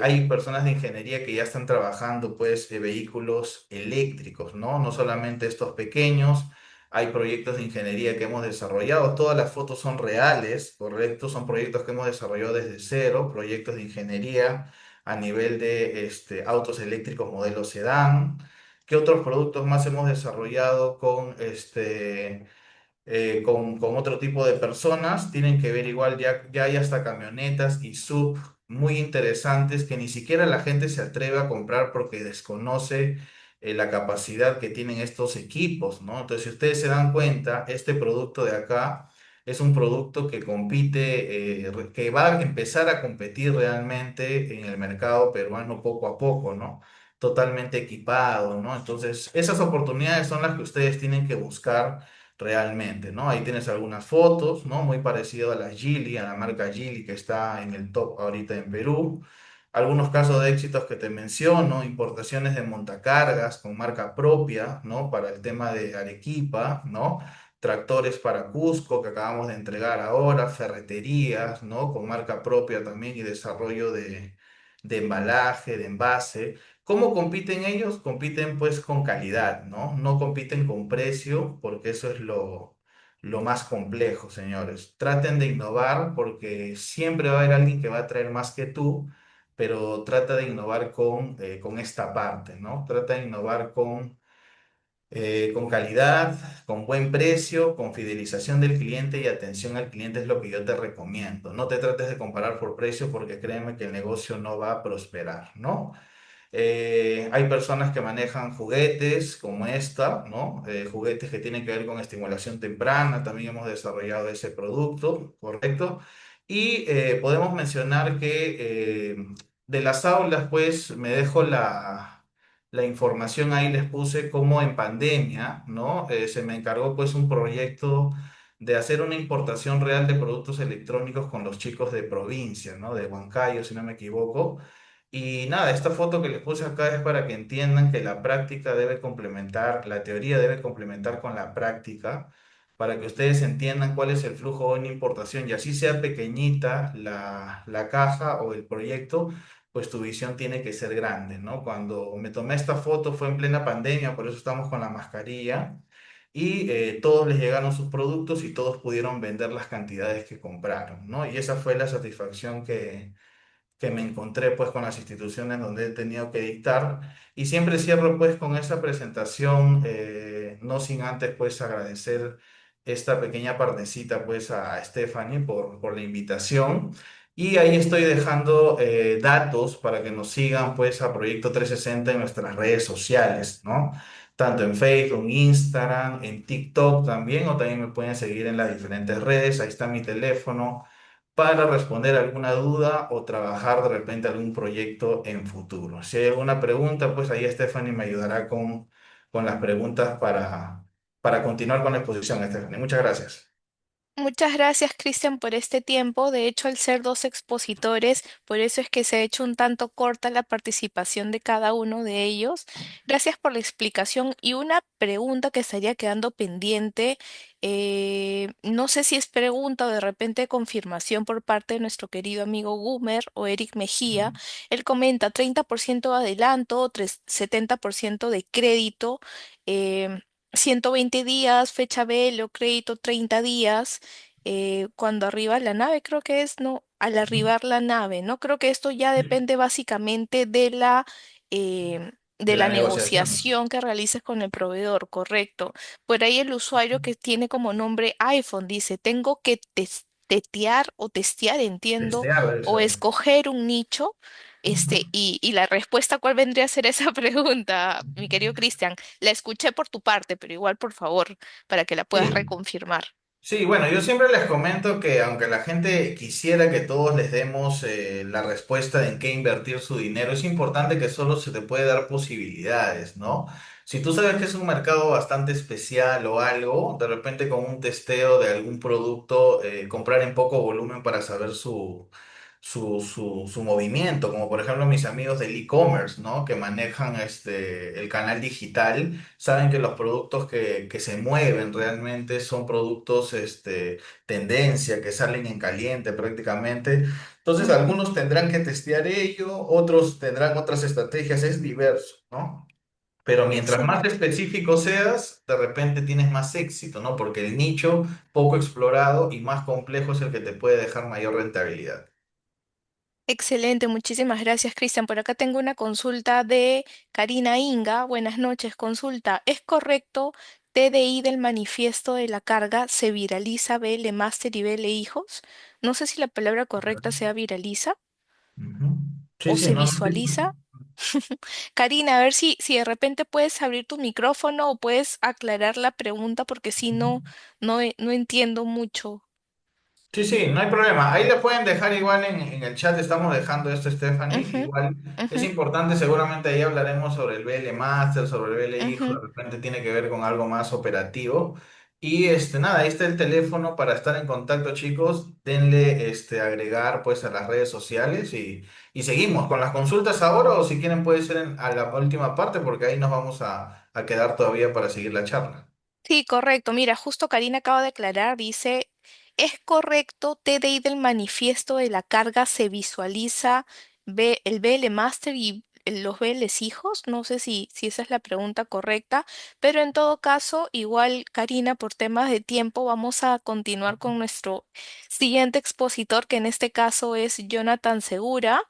hay personas de ingeniería que ya están trabajando, pues, vehículos eléctricos, ¿no? No solamente estos pequeños, hay proyectos de ingeniería que hemos desarrollado. Todas las fotos son reales, ¿correcto? Son proyectos que hemos desarrollado desde cero, proyectos de ingeniería a nivel de este, autos eléctricos modelo sedán. ¿Qué otros productos más hemos desarrollado con este con otro tipo de personas, tienen que ver igual, ya hay hasta camionetas y sub muy interesantes que ni siquiera la gente se atreve a comprar porque desconoce la capacidad que tienen estos equipos, ¿no? Entonces, si ustedes se dan cuenta, este producto de acá es un producto que compite, que va a empezar a competir realmente en el mercado peruano poco a poco, ¿no? Totalmente equipado, ¿no? Entonces, esas oportunidades son las que ustedes tienen que buscar realmente, ¿no? Ahí tienes algunas fotos, ¿no? Muy parecido a la Geely, a la marca Geely que está en el top ahorita en Perú. Algunos casos de éxitos que te menciono, importaciones de montacargas con marca propia, ¿no? Para el tema de Arequipa, ¿no? Tractores para Cusco que acabamos de entregar ahora, ferreterías, ¿no? Con marca propia también y desarrollo de embalaje, de envase. ¿Cómo compiten ellos? Compiten pues con calidad, ¿no? No compiten con precio porque eso es lo más complejo, señores. Traten de innovar porque siempre va a haber alguien que va a traer más que tú, pero trata de innovar con esta parte, ¿no? Trata de innovar con calidad, con buen precio, con fidelización del cliente y atención al cliente es lo que yo te recomiendo. No te trates de comparar por precio porque créeme que el negocio no va a prosperar, ¿no? Hay personas que manejan juguetes como esta, ¿no? Juguetes que tienen que ver con estimulación temprana, también hemos desarrollado ese producto, ¿correcto? Y podemos mencionar que de las aulas, pues me dejo la información ahí, les puse como en pandemia, ¿no? Se me encargó pues un proyecto de hacer una importación real de productos electrónicos con los chicos de provincia, ¿no? De Huancayo, si no me equivoco. Y nada, esta foto que les puse acá es para que entiendan que la práctica debe complementar, la teoría debe complementar con la práctica, para que ustedes entiendan cuál es el flujo de una importación y así sea pequeñita la caja o el proyecto, pues tu visión tiene que ser grande, ¿no? Cuando me tomé esta foto fue en plena pandemia, por eso estamos con la mascarilla y todos les llegaron sus productos y todos pudieron vender las cantidades que compraron, ¿no? Y esa fue la satisfacción que me encontré pues con las instituciones donde he tenido que dictar y siempre cierro pues con esta presentación, no sin antes pues agradecer esta pequeña partecita pues a Stephanie por la invitación y ahí estoy dejando datos para que nos sigan pues a Proyecto 360 en nuestras redes sociales, ¿no? Tanto en Facebook, Instagram, en TikTok también, o también me pueden seguir en las diferentes redes, ahí está mi teléfono para responder alguna duda o trabajar de repente algún proyecto en futuro. Si hay alguna pregunta, pues ahí Stephanie me ayudará con las preguntas para continuar con la exposición, Stephanie. Muchas gracias. Muchas gracias, Cristian, por este tiempo. De hecho, al ser dos expositores, por eso es que se ha hecho un tanto corta la participación de cada uno de ellos. Gracias por la explicación. Y una pregunta que estaría quedando pendiente, no sé si es pregunta o de repente confirmación por parte de nuestro querido amigo Gumer o Eric Mejía. Él comenta 30% de adelanto, 70% de crédito. em, 120 días, fecha velo, crédito 30 días, cuando arriba la nave, creo que es, no, al arribar la nave, ¿no? Creo que esto ya depende básicamente de De la la negociación. negociación que realices con el proveedor, correcto. Por ahí el usuario que tiene como nombre iPhone dice, tengo que tetear o testear, entiendo, Testear o eso. escoger un nicho. Y la respuesta, ¿cuál vendría a ser esa pregunta, mi querido Cristian? La escuché por tu parte, pero igual, por favor, para que la puedas Sí. reconfirmar. Sí, bueno, yo siempre les comento que aunque la gente quisiera que todos les demos la respuesta de en qué invertir su dinero, es importante que solo se te puede dar posibilidades, ¿no? Si tú sabes que es un mercado bastante especial o algo, de repente con un testeo de algún producto, comprar en poco volumen para saber su movimiento, como por ejemplo mis amigos del e-commerce, ¿no? Que manejan el canal digital, saben que los productos que se mueven realmente son productos tendencia, que salen en caliente prácticamente. Entonces Ujú. algunos tendrán que testear ello, otros tendrán otras estrategias, es diverso, ¿no? Pero mientras más Excelente. específico seas, de repente tienes más éxito, ¿no? Porque el nicho poco explorado y más complejo es el que te puede dejar mayor rentabilidad. Excelente, muchísimas gracias, Cristian. Por acá tengo una consulta de Karina Inga. Buenas noches, consulta. ¿Es correcto TDI del manifiesto de la carga se viraliza BL Master y BL Hijos? No sé si la palabra correcta sea viraliza Ujú. Sí, o sí, se no, no. visualiza. Karina, a ver si de repente puedes abrir tu micrófono o puedes aclarar la pregunta porque si no, no entiendo mucho. Sí, sí, no hay problema. Ahí le pueden dejar igual en el chat, estamos dejando esto, Stephanie. Ujú, Igual es ujú, importante, seguramente ahí hablaremos sobre el BL Master, sobre el BL Hijo, ujú. de repente tiene que ver con algo más operativo. Y nada, ahí está el teléfono para estar en contacto, chicos. Denle agregar pues a las redes sociales y seguimos con las consultas ahora o si quieren puede ser a la última parte porque ahí nos vamos a quedar todavía para seguir la charla. Sí, correcto. Mira, justo Karina acaba de aclarar, dice, ¿es correcto TDI del manifiesto de la carga se visualiza el BL Master y los BLs hijos? No sé si esa es la pregunta correcta, pero en todo caso, igual Karina, por temas de tiempo, vamos a continuar con nuestro siguiente expositor, que en este caso es Jonathan Segura.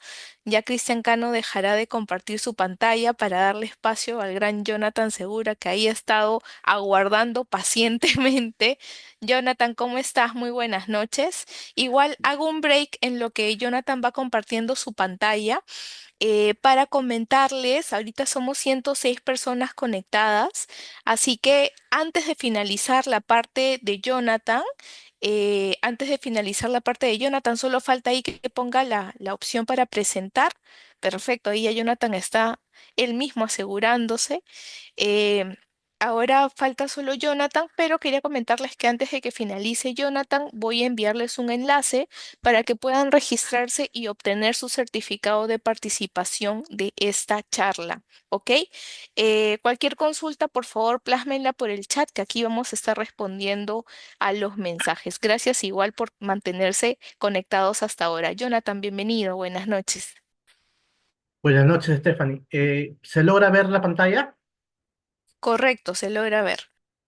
Ya Cristian Cano dejará de compartir su pantalla para darle espacio al gran Jonathan Segura, que ahí ha estado aguardando pacientemente. Jonathan, ¿cómo estás? Muy buenas noches. Igual hago un break en lo que Jonathan va compartiendo su pantalla para comentarles, ahorita somos 106 personas conectadas, así que antes de finalizar la parte de Jonathan, solo falta ahí que ponga la opción para presentar. Perfecto, ahí ya Jonathan está él mismo asegurándose. Eh, Ahora falta solo Jonathan, pero quería comentarles que antes de que finalice Jonathan, voy a enviarles un enlace para que puedan registrarse y obtener su certificado de participación de esta charla. ¿Ok? Cualquier consulta, por favor, plásmenla por el chat, que aquí vamos a estar respondiendo a los mensajes. Gracias igual por mantenerse conectados hasta ahora. Jonathan, bienvenido. Buenas noches. Buenas noches, Stephanie. ¿Se logra ver la pantalla? Correcto, se logra ver.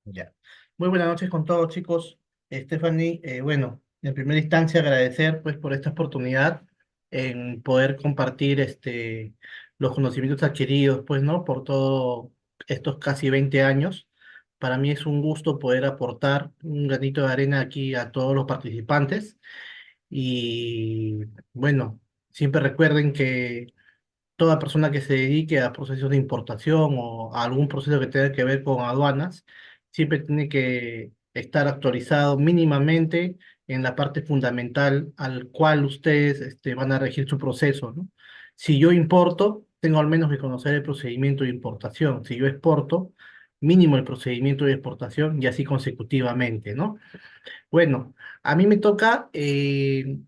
Ya. Muy buenas noches con todos, chicos. Stephanie, bueno, en primera instancia agradecer pues por esta oportunidad en poder compartir los conocimientos adquiridos, pues, ¿no? Por todos estos casi 20 años. Para mí es un gusto poder aportar un granito de arena aquí a todos los participantes. Y bueno, siempre recuerden que toda persona que se dedique a procesos de importación o a algún proceso que tenga que ver con aduanas, siempre tiene que estar actualizado mínimamente en la parte fundamental al cual ustedes van a regir su proceso, ¿no? Si yo importo, tengo al menos que conocer el procedimiento de importación. Si yo exporto, mínimo el procedimiento de exportación y así consecutivamente, ¿no? Bueno, a mí me toca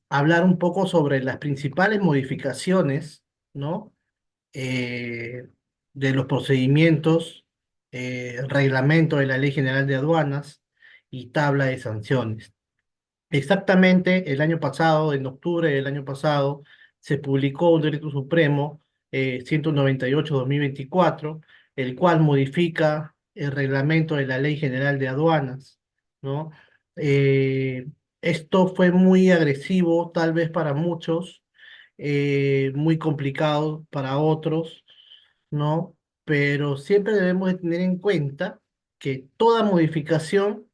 hablar un poco sobre las principales modificaciones, ¿no? eh, de los procedimientos, reglamento de la Ley General de Aduanas y tabla de sanciones. Exactamente el año pasado, en octubre del año pasado, se publicó un decreto supremo 198/2024, el cual modifica el reglamento de la Ley General de Aduanas, ¿no? Eh, Esto fue muy agresivo, tal vez para muchos, muy complicado para otros, ¿no? Pero siempre debemos de tener en cuenta que toda modificación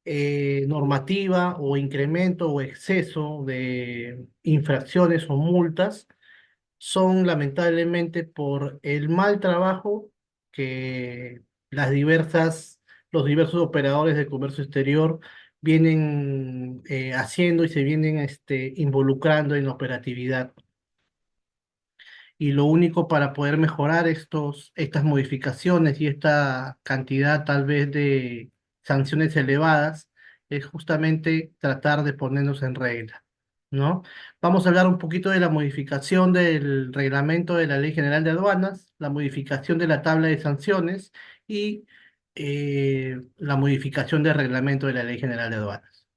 normativa o incremento o exceso de infracciones o multas son lamentablemente por el mal trabajo que los diversos operadores de comercio exterior vienen haciendo y se vienen involucrando en la operatividad. Y lo único para poder mejorar estas modificaciones y esta cantidad tal vez de sanciones elevadas es justamente tratar de ponernos en regla, ¿no? Vamos a hablar un poquito de la modificación del reglamento de la Ley General de Aduanas, la modificación de la tabla de sanciones y la modificación del reglamento de la Ley General de Aduanas.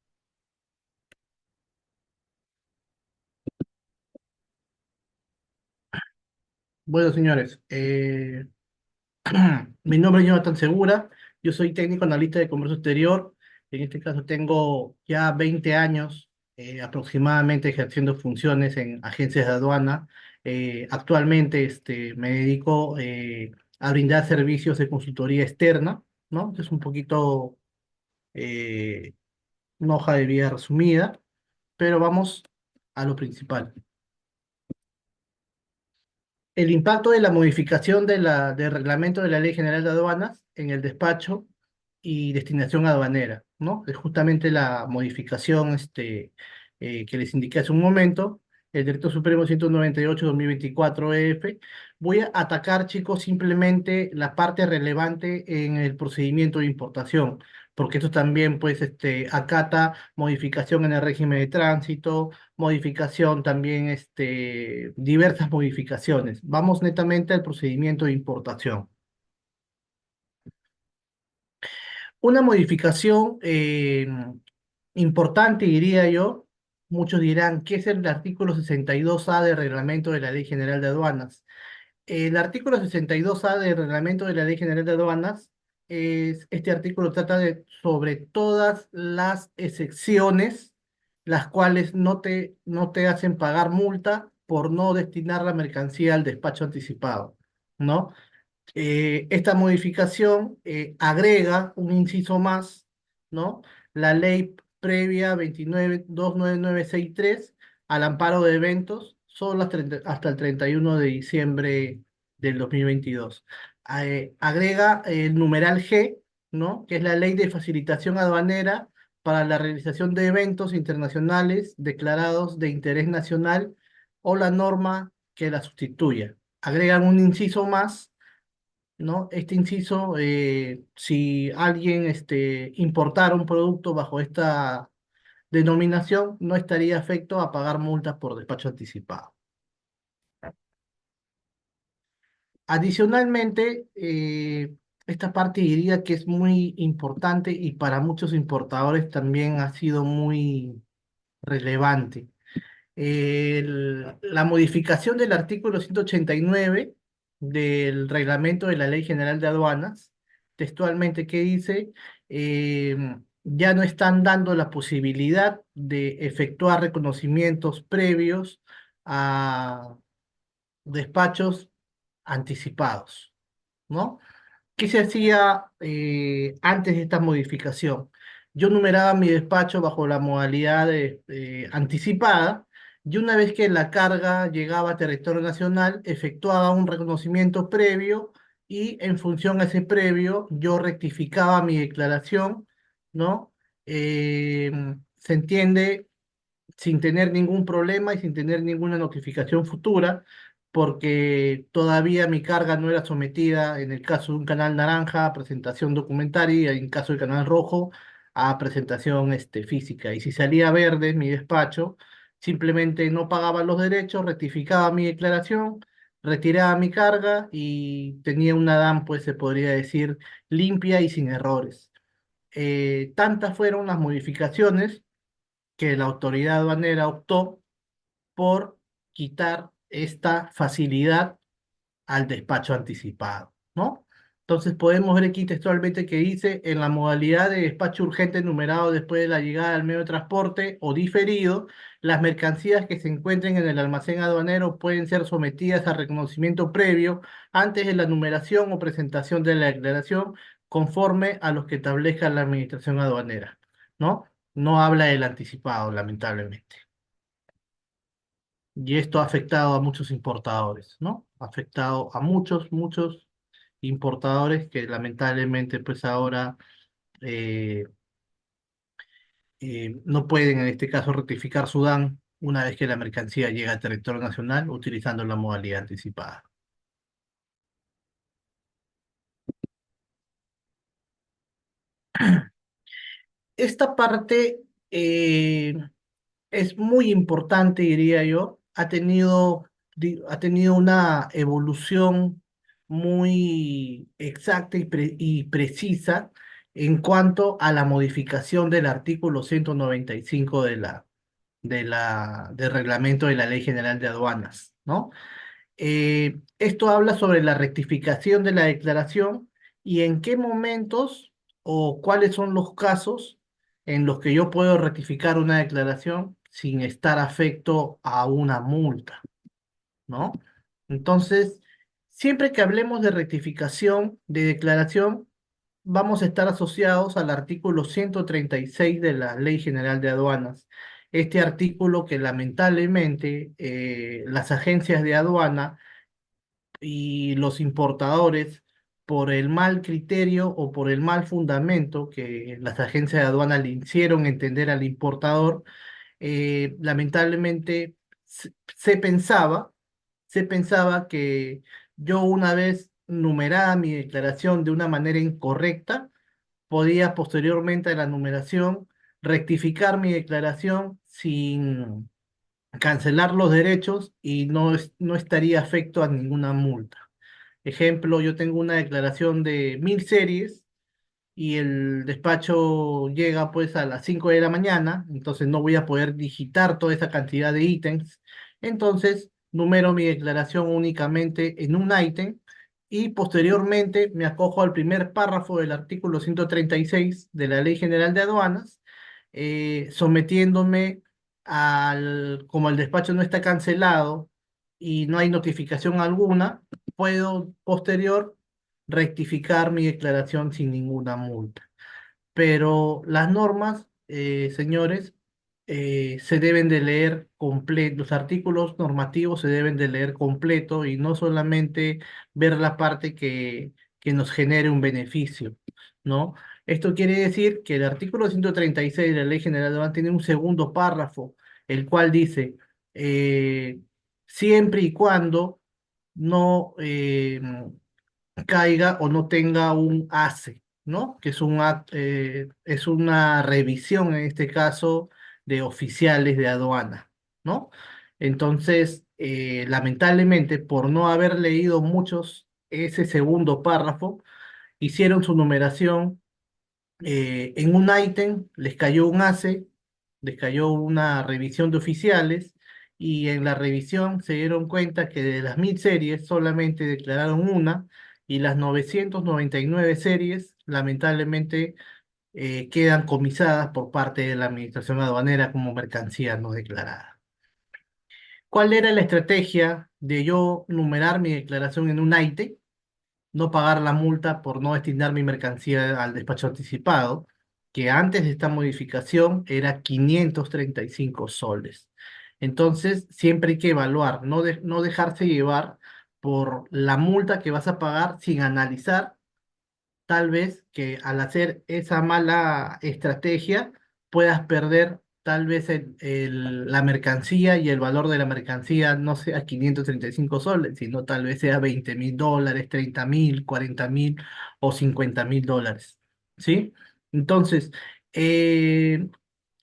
Bueno, señores, mi nombre es Jonathan Segura, yo soy técnico analista de comercio exterior. En este caso tengo ya 20 años aproximadamente ejerciendo funciones en agencias de aduana. Actualmente me dedico a brindar servicios de consultoría externa, ¿no? Es un poquito eh, una hoja de vida resumida, pero vamos a lo principal. El impacto de la modificación del reglamento de la Ley General de Aduanas en el despacho y destinación aduanera, ¿no? Es justamente la modificación que les indiqué hace un momento, el Decreto Supremo 198/2024 EF. Voy a atacar, chicos, simplemente la parte relevante en el procedimiento de importación, porque esto también, pues, acata modificación en el régimen de tránsito, modificación también, diversas modificaciones. Vamos netamente al procedimiento de importación. Una modificación importante, diría yo, muchos dirán, ¿qué es el artículo 62A del reglamento de la Ley General de Aduanas? El artículo 62A del reglamento de la Ley General de Aduanas, este artículo trata sobre todas las excepciones, las cuales no te hacen pagar multa por no destinar la mercancía al despacho anticipado, ¿no? Esta modificación agrega un inciso más, ¿no? La ley previa 29963 al amparo de eventos solo hasta el 31 de diciembre del 2022. Agrega el numeral G, ¿no? Que es la ley de facilitación aduanera para la realización de eventos internacionales declarados de interés nacional o la norma que la sustituya. Agregan un inciso más ¿no? Este inciso, si alguien importara un producto bajo esta denominación, no estaría afecto a pagar multas por despacho anticipado. Adicionalmente, esta parte diría que es muy importante y para muchos importadores también ha sido muy relevante. La modificación del artículo 189 del reglamento de la Ley General de Aduanas, textualmente que dice, ya no están dando la posibilidad de efectuar reconocimientos previos a despachos anticipados, ¿no? ¿Qué se hacía antes de esta modificación? Yo numeraba mi despacho bajo la modalidad anticipada y una vez que la carga llegaba a territorio nacional, efectuaba un reconocimiento previo y en función a ese previo yo rectificaba mi declaración, ¿no? Eh, Se entiende sin tener ningún problema y sin tener ninguna notificación futura, porque todavía mi carga no era sometida, en el caso de un canal naranja, a presentación documentaria, y en caso del canal rojo, a presentación física. Y si salía verde mi despacho, simplemente no pagaba los derechos, rectificaba mi declaración, retiraba mi carga y tenía una DAM, pues se podría decir, limpia y sin errores. Tantas fueron las modificaciones que la autoridad aduanera optó por quitar esta facilidad al despacho anticipado, ¿no? Entonces podemos ver aquí textualmente que dice, en la modalidad de despacho urgente numerado después de la llegada al medio de transporte o diferido, las mercancías que se encuentren en el almacén aduanero pueden ser sometidas a reconocimiento previo antes de la numeración o presentación de la declaración conforme a los que establezca la administración aduanera, ¿no? No habla del anticipado, lamentablemente. Y esto ha afectado a muchos importadores, ¿no? Ha afectado a muchos importadores que lamentablemente pues ahora eh, no pueden en este caso rectificar su DAN una vez que la mercancía llega al territorio nacional utilizando la modalidad anticipada. Esta parte es muy importante, diría yo. Ha tenido una evolución muy exacta y precisa en cuanto a la modificación del artículo 195 del reglamento de la Ley General de Aduanas, ¿no? Esto habla sobre la rectificación de la declaración y en qué momentos o cuáles son los casos en los que yo puedo rectificar una declaración sin estar afecto a una multa, ¿no? Entonces, siempre que hablemos de rectificación de declaración, vamos a estar asociados al artículo 136 de la Ley General de Aduanas. Este artículo que lamentablemente las agencias de aduana y los importadores, por el mal criterio o por el mal fundamento que las agencias de aduana le hicieron entender al importador, lamentablemente se pensaba, se pensaba que yo una vez numerada mi declaración de una manera incorrecta, podía posteriormente a la numeración rectificar mi declaración sin cancelar los derechos y no estaría afecto a ninguna multa. Ejemplo, yo tengo una declaración de 1000 series y el despacho llega pues a las 5 de la mañana, entonces no voy a poder digitar toda esa cantidad de ítems. Entonces, numero mi declaración únicamente en un ítem y posteriormente me acojo al primer párrafo del artículo 136 de la Ley General de Aduanas, sometiéndome como el despacho no está cancelado y no hay notificación alguna, puedo posterior rectificar mi declaración sin ninguna multa. Pero las normas, señores, se deben de leer completo, los artículos normativos se deben de leer completo y no solamente ver la parte que nos genere un beneficio, ¿no? Esto quiere decir que el artículo 136 de la Ley General de Aduanas tiene un segundo párrafo, el cual dice, eh, siempre y cuando no caiga o no tenga un ACE, ¿no? Que es es una revisión, en este caso, de oficiales de aduana, ¿no? Entonces, lamentablemente, por no haber leído muchos ese segundo párrafo, hicieron su numeración en un ítem les cayó un ACE, les cayó una revisión de oficiales y en la revisión se dieron cuenta que de las 1000 series solamente declararon una y las 999 series lamentablemente quedan comisadas por parte de la administración aduanera como mercancía no declarada. ¿Cuál era la estrategia de yo numerar mi declaración en un ítem? No pagar la multa por no destinar mi mercancía al despacho anticipado, que antes de esta modificación era 535 soles. Entonces, siempre hay que evaluar, no dejarse llevar por la multa que vas a pagar sin analizar tal vez que al hacer esa mala estrategia puedas perder tal vez la mercancía y el valor de la mercancía no sea 535 soles, sino tal vez sea 20.000 dólares, 30.000, 40.000 o 50.000 dólares. ¿Sí? Entonces, eh,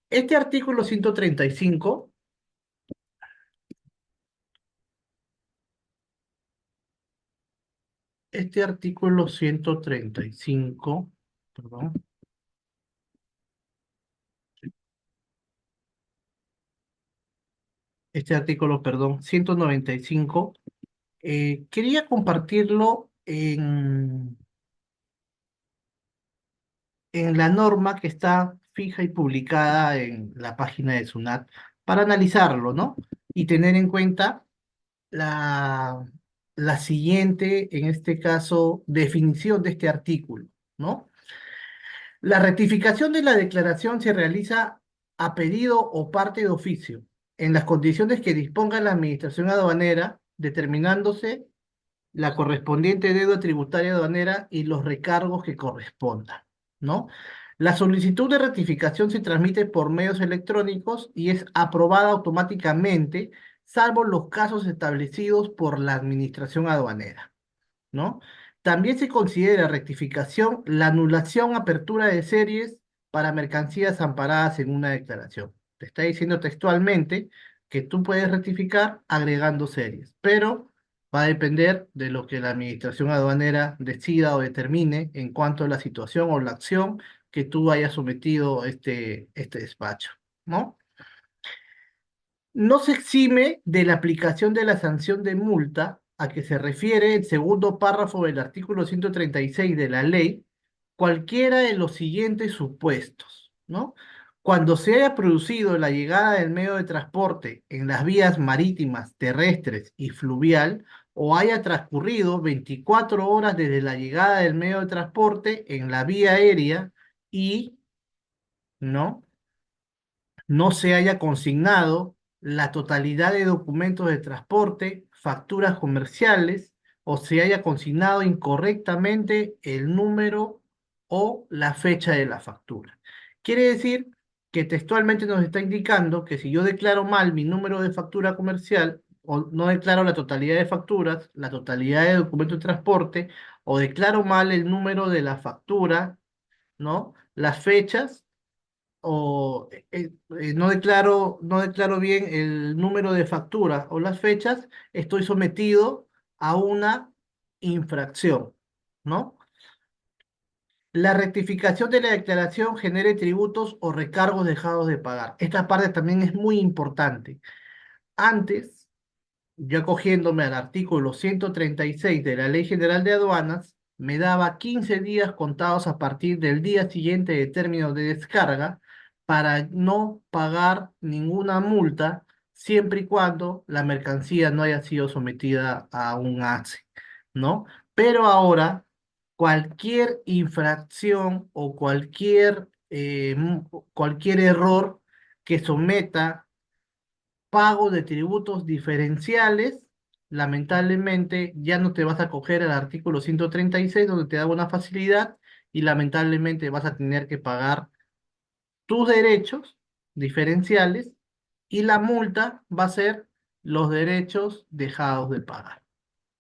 este artículo 135, este artículo 135, perdón, este artículo, perdón, 195. Quería compartirlo en la norma que está fija y publicada en la página de SUNAT para analizarlo, ¿no? Y tener en cuenta la, la siguiente, en este caso, definición de este artículo, ¿no? La rectificación de la declaración se realiza a pedido o parte de oficio, en las condiciones que disponga la Administración Aduanera, determinándose la correspondiente deuda tributaria aduanera y los recargos que correspondan, ¿no? La solicitud de rectificación se transmite por medios electrónicos y es aprobada automáticamente, salvo los casos establecidos por la Administración Aduanera, ¿no? También se considera rectificación la anulación, apertura de series para mercancías amparadas en una declaración. Te está diciendo textualmente que tú puedes rectificar agregando series, pero va a depender de lo que la administración aduanera decida o determine en cuanto a la situación o la acción que tú hayas sometido este despacho, ¿no? No se exime de la aplicación de la sanción de multa a que se refiere el segundo párrafo del artículo 136 de la ley, cualquiera de los siguientes supuestos, ¿no? Cuando se haya producido la llegada del medio de transporte en las vías marítimas, terrestres y fluvial, o haya transcurrido 24 horas desde la llegada del medio de transporte en la vía aérea y, ¿no? No se haya consignado la totalidad de documentos de transporte, facturas comerciales, o se haya consignado incorrectamente el número o la fecha de la factura. Quiere decir que textualmente nos está indicando que si yo declaro mal mi número de factura comercial, o no declaro la totalidad de facturas, la totalidad de documentos de transporte, o declaro mal el número de la factura, ¿no? Las fechas o no declaro bien el número de factura o las fechas, estoy sometido a una infracción, ¿no? La rectificación de la declaración genere tributos o recargos dejados de pagar. Esta parte también es muy importante. Antes, yo acogiéndome al artículo 136 de la Ley General de Aduanas, me daba 15 días contados a partir del día siguiente de término de descarga para no pagar ninguna multa siempre y cuando la mercancía no haya sido sometida a un ACE, ¿no? Pero ahora, cualquier infracción o cualquier error que someta pago de tributos diferenciales, lamentablemente ya no te vas a coger al artículo 136 donde te da una facilidad y lamentablemente vas a tener que pagar tus derechos diferenciales y la multa va a ser los derechos dejados de pagar,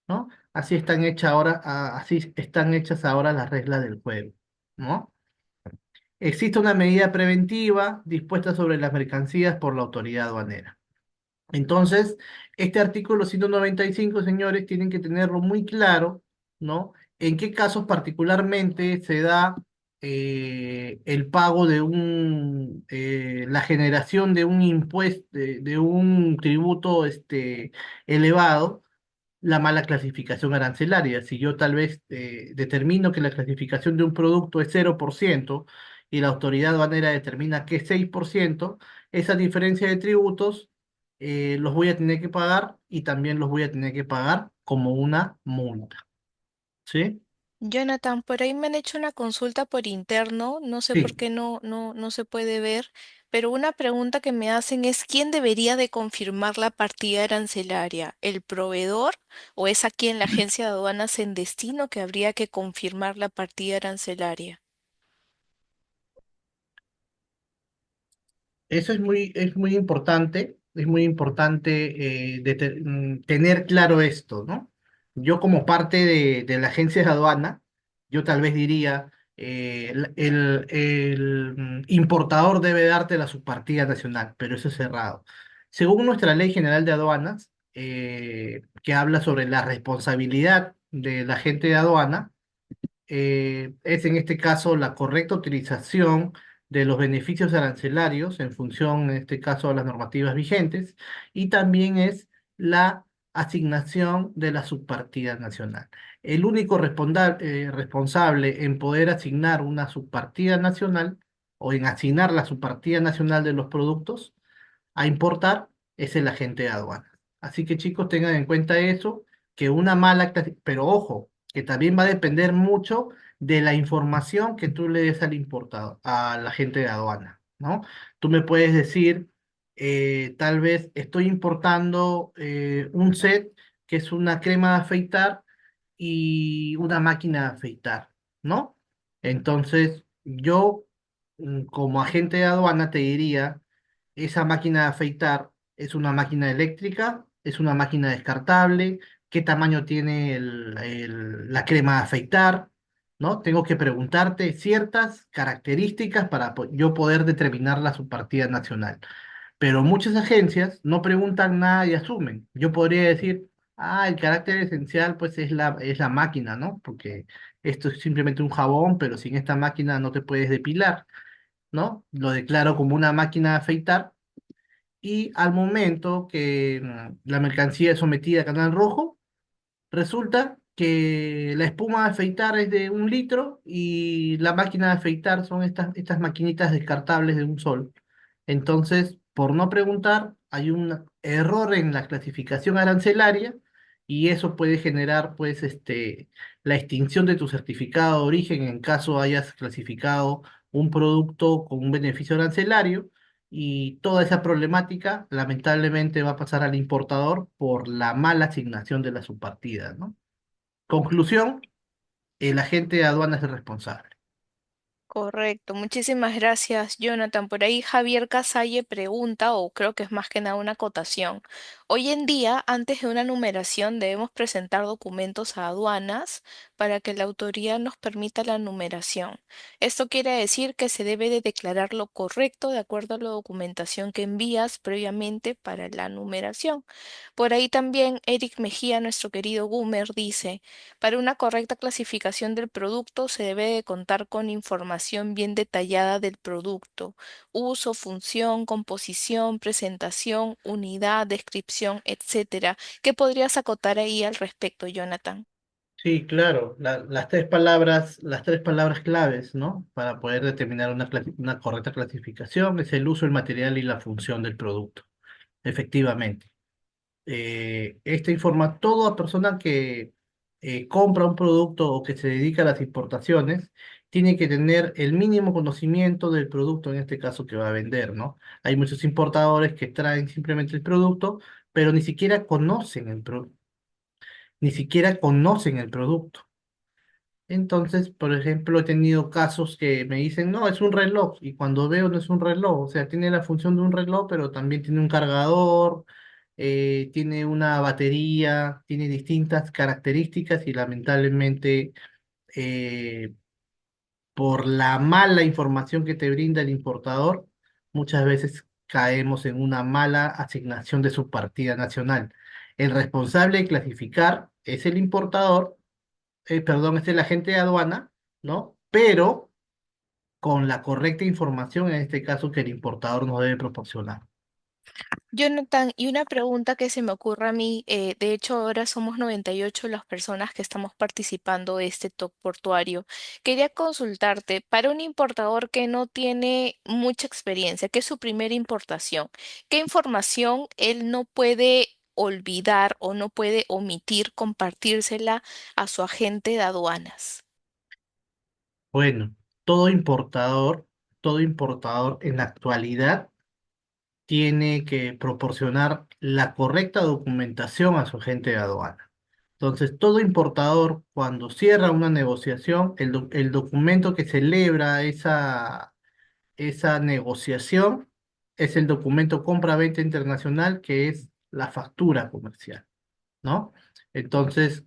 ¿no? así están hechas ahora, así están hechas ahora las reglas del juego, ¿no? Existe una medida preventiva dispuesta sobre las mercancías por la autoridad aduanera. Entonces, este artículo 195, señores, tienen que tenerlo muy claro, ¿no? En qué casos particularmente se da el pago de la generación de un impuesto, de un tributo elevado, la mala clasificación arancelaria. Si yo tal vez determino que la clasificación de un producto es 0% y la autoridad aduanera determina que es 6%, esa diferencia de tributos los voy a tener que pagar y también los voy a tener que pagar como una multa. ¿Sí? Jonathan, por ahí me han hecho una consulta por interno, no sé por Sí. qué no se puede ver, pero una pregunta que me hacen es ¿quién debería de confirmar la partida arancelaria? ¿El proveedor o es aquí en la agencia de aduanas en destino que habría que confirmar la partida arancelaria? Eso es es muy importante tener claro esto, ¿no? Yo como parte de la agencia de aduana, yo tal vez diría, el importador debe darte la subpartida nacional, pero eso es cerrado. Según nuestra Ley General de Aduanas, que habla sobre la responsabilidad del agente de aduana, es en este caso la correcta utilización de los beneficios arancelarios en función, en este caso, a las normativas vigentes, y también es la asignación de la subpartida nacional. El único responsable en poder asignar una subpartida nacional o en asignar la subpartida nacional de los productos a importar es el agente de aduanas. Así que chicos, tengan en cuenta eso, que una pero ojo, que también va a depender mucho de la información que tú le des al importador, al agente de aduana, ¿no? Tú me puedes decir, tal vez estoy importando un set que es una crema de afeitar y una máquina de afeitar, ¿no? Entonces, yo como agente de aduana te diría, esa máquina de afeitar es una máquina eléctrica, es una máquina descartable, qué tamaño tiene la crema de afeitar, ¿no? Tengo que preguntarte ciertas características para yo poder determinar la subpartida nacional. Pero muchas agencias no preguntan nada y asumen. Yo podría decir, el carácter esencial pues es la máquina, ¿no? Porque esto es simplemente un jabón, pero sin esta máquina no te puedes depilar, ¿no? Lo declaro como una máquina de afeitar y al momento que la mercancía es sometida a canal rojo, resulta que la espuma de afeitar es de 1 litro y la máquina de afeitar son estas maquinitas descartables de un sol. Entonces, por no preguntar, hay un error en la clasificación arancelaria y eso puede generar, pues, la extinción de tu certificado de origen en caso hayas clasificado un producto con un beneficio arancelario y toda esa problemática lamentablemente va a pasar al importador por la mala asignación de la subpartida, ¿no? Conclusión, el agente de aduana es el responsable. Correcto, muchísimas gracias, Jonathan. Por ahí Javier Casalle pregunta, o creo que es más que nada una acotación. Hoy en día, antes de una numeración, debemos presentar documentos a aduanas para que la autoridad nos permita la numeración. Esto quiere decir que se debe de declarar lo correcto de acuerdo a la documentación que envías previamente para la numeración. Por ahí también Eric Mejía, nuestro querido Boomer, dice. Para una correcta clasificación del producto se debe de contar con información bien detallada del producto, uso, función, composición, presentación, unidad, descripción, etcétera. ¿Qué podrías acotar ahí al respecto, Jonathan? Sí, claro, las tres palabras claves, ¿no? Para poder determinar una correcta clasificación es el uso, el material y la función del producto. Efectivamente. Esta informa toda persona que compra un producto o que se dedica a las importaciones tiene que tener el mínimo conocimiento del producto, en este caso que va a vender, ¿no? Hay muchos importadores que traen simplemente el producto, pero ni siquiera conocen el producto. Entonces, por ejemplo, he tenido casos que me dicen, no, es un reloj, y cuando veo no es un reloj, o sea, tiene la función de un reloj, pero también tiene un cargador, tiene una batería, tiene distintas características y lamentablemente eh, por la mala información que te brinda el importador, muchas veces caemos en una mala asignación de su partida nacional. El responsable de clasificar es el importador, perdón, es el agente de aduana, ¿no? Pero con la correcta información, en este caso, que el importador nos debe proporcionar. Jonathan, y una pregunta que se me ocurre a mí, de hecho ahora somos 98 las personas que estamos participando de este top portuario. Quería consultarte, para un importador que no tiene mucha experiencia, que es su primera importación, ¿qué información él no puede olvidar o no puede omitir compartírsela a su agente de aduanas? Bueno, todo importador en la actualidad tiene que proporcionar la correcta documentación a su agente de aduana. Entonces, todo importador, cuando cierra una negociación, el documento que celebra esa negociación es el documento compra-venta internacional, que es la factura comercial, ¿no? Entonces,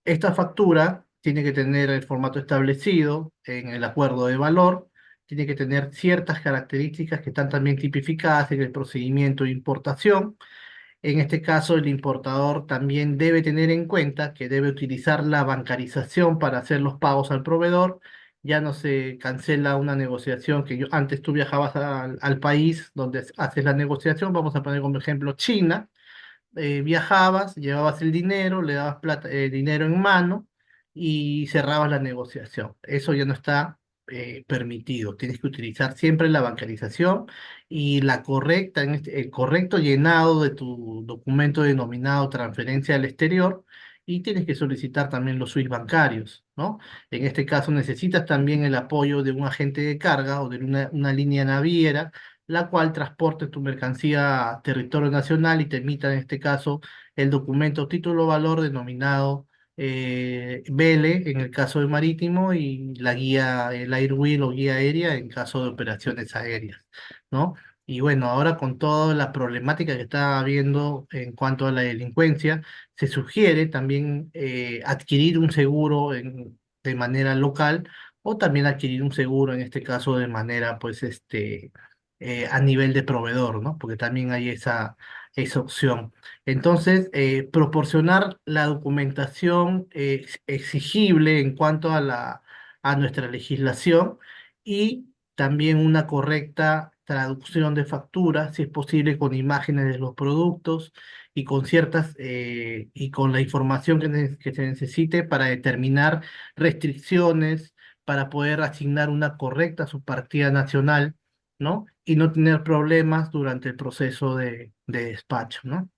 esta factura tiene que tener el formato establecido en el acuerdo de valor, tiene que tener ciertas características que están también tipificadas en el procedimiento de importación. En este caso, el importador también debe tener en cuenta que debe utilizar la bancarización para hacer los pagos al proveedor. Ya no se cancela una negociación que antes tú viajabas al país donde haces la negociación, vamos a poner como ejemplo China. Viajabas, llevabas el dinero, le dabas plata, dinero en mano y cerrabas la negociación. Eso ya no está permitido. Tienes que utilizar siempre la bancarización y el correcto llenado de tu documento denominado transferencia al exterior, y tienes que solicitar también los SWIFT bancarios, ¿no? En este caso necesitas también el apoyo de un agente de carga o de una línea naviera, la cual transporte tu mercancía a territorio nacional y te emita en este caso el documento título valor denominado BELE en el caso de marítimo, y la guía, el Airwheel o guía aérea en caso de operaciones aéreas, ¿no? Y bueno, ahora con toda la problemática que está habiendo en cuanto a la delincuencia, se sugiere también adquirir un seguro de manera local, o también adquirir un seguro en este caso de manera, pues, a nivel de proveedor, ¿no? Porque también hay esa opción. Entonces, proporcionar la documentación exigible en cuanto a nuestra legislación, y también una correcta traducción de facturas, si es posible, con imágenes de los productos y con y con la información que se necesite para determinar restricciones, para poder asignar una correcta subpartida nacional, ¿no? Y no tener problemas durante el proceso de despacho, ¿no?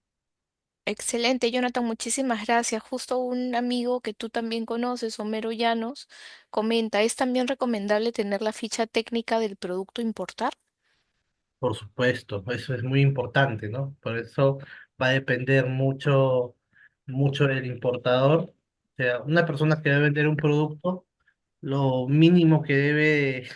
Excelente, Jonathan, muchísimas gracias. Justo un amigo que tú también conoces, Homero Llanos, comenta, ¿es también recomendable tener la ficha técnica del producto a importar? Por supuesto, eso es muy importante, ¿no? Por eso va a depender mucho, mucho del importador. O sea, una persona que debe vender un producto, lo mínimo que debe,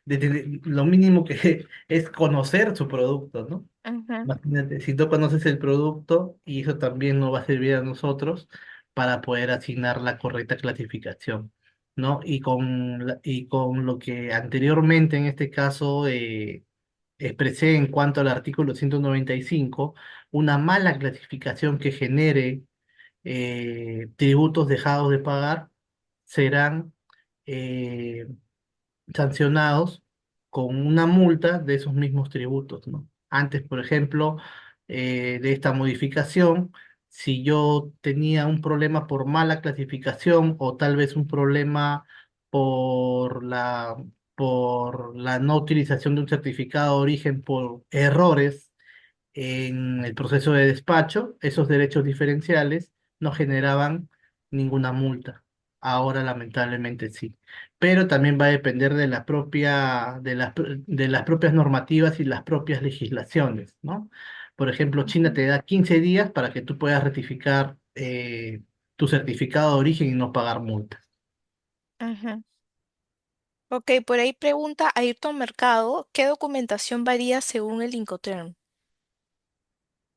lo mínimo que es conocer su producto, ¿no? Ujú. Imagínate, si tú conoces el producto, y eso también nos va a servir a nosotros para poder asignar la correcta clasificación, ¿no? Y con lo que anteriormente, en este caso, expresé en cuanto al artículo 195, una mala clasificación que genere tributos dejados de pagar serán eh, sancionados con una multa de esos mismos tributos, ¿no? Antes, por ejemplo, de esta modificación, si yo tenía un problema por mala clasificación, o tal vez un problema por por la no utilización de un certificado de origen por errores en el proceso de despacho, esos derechos diferenciales no generaban ninguna multa. Ahora lamentablemente sí. Pero también va a depender de de las propias normativas y las propias legislaciones, ¿no? Por ejemplo, China Ujú. te da 15 días para que tú puedas rectificar tu certificado de origen y no pagar multas. Ujú. Ok, por ahí pregunta Ayrton Mercado, ¿qué documentación varía según el Incoterm?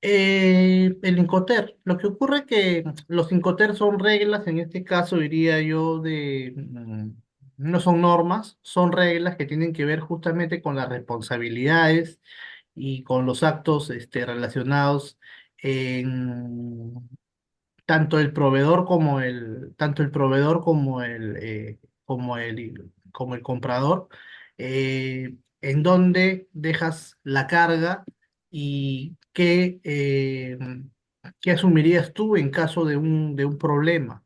El Incoter. Lo que ocurre es que los Incoter son reglas, en este caso diría yo, no son normas, son reglas que tienen que ver justamente con las responsabilidades y con los actos relacionados en tanto el proveedor como el comprador, en dónde dejas la carga y qué asumirías tú en caso de un problema,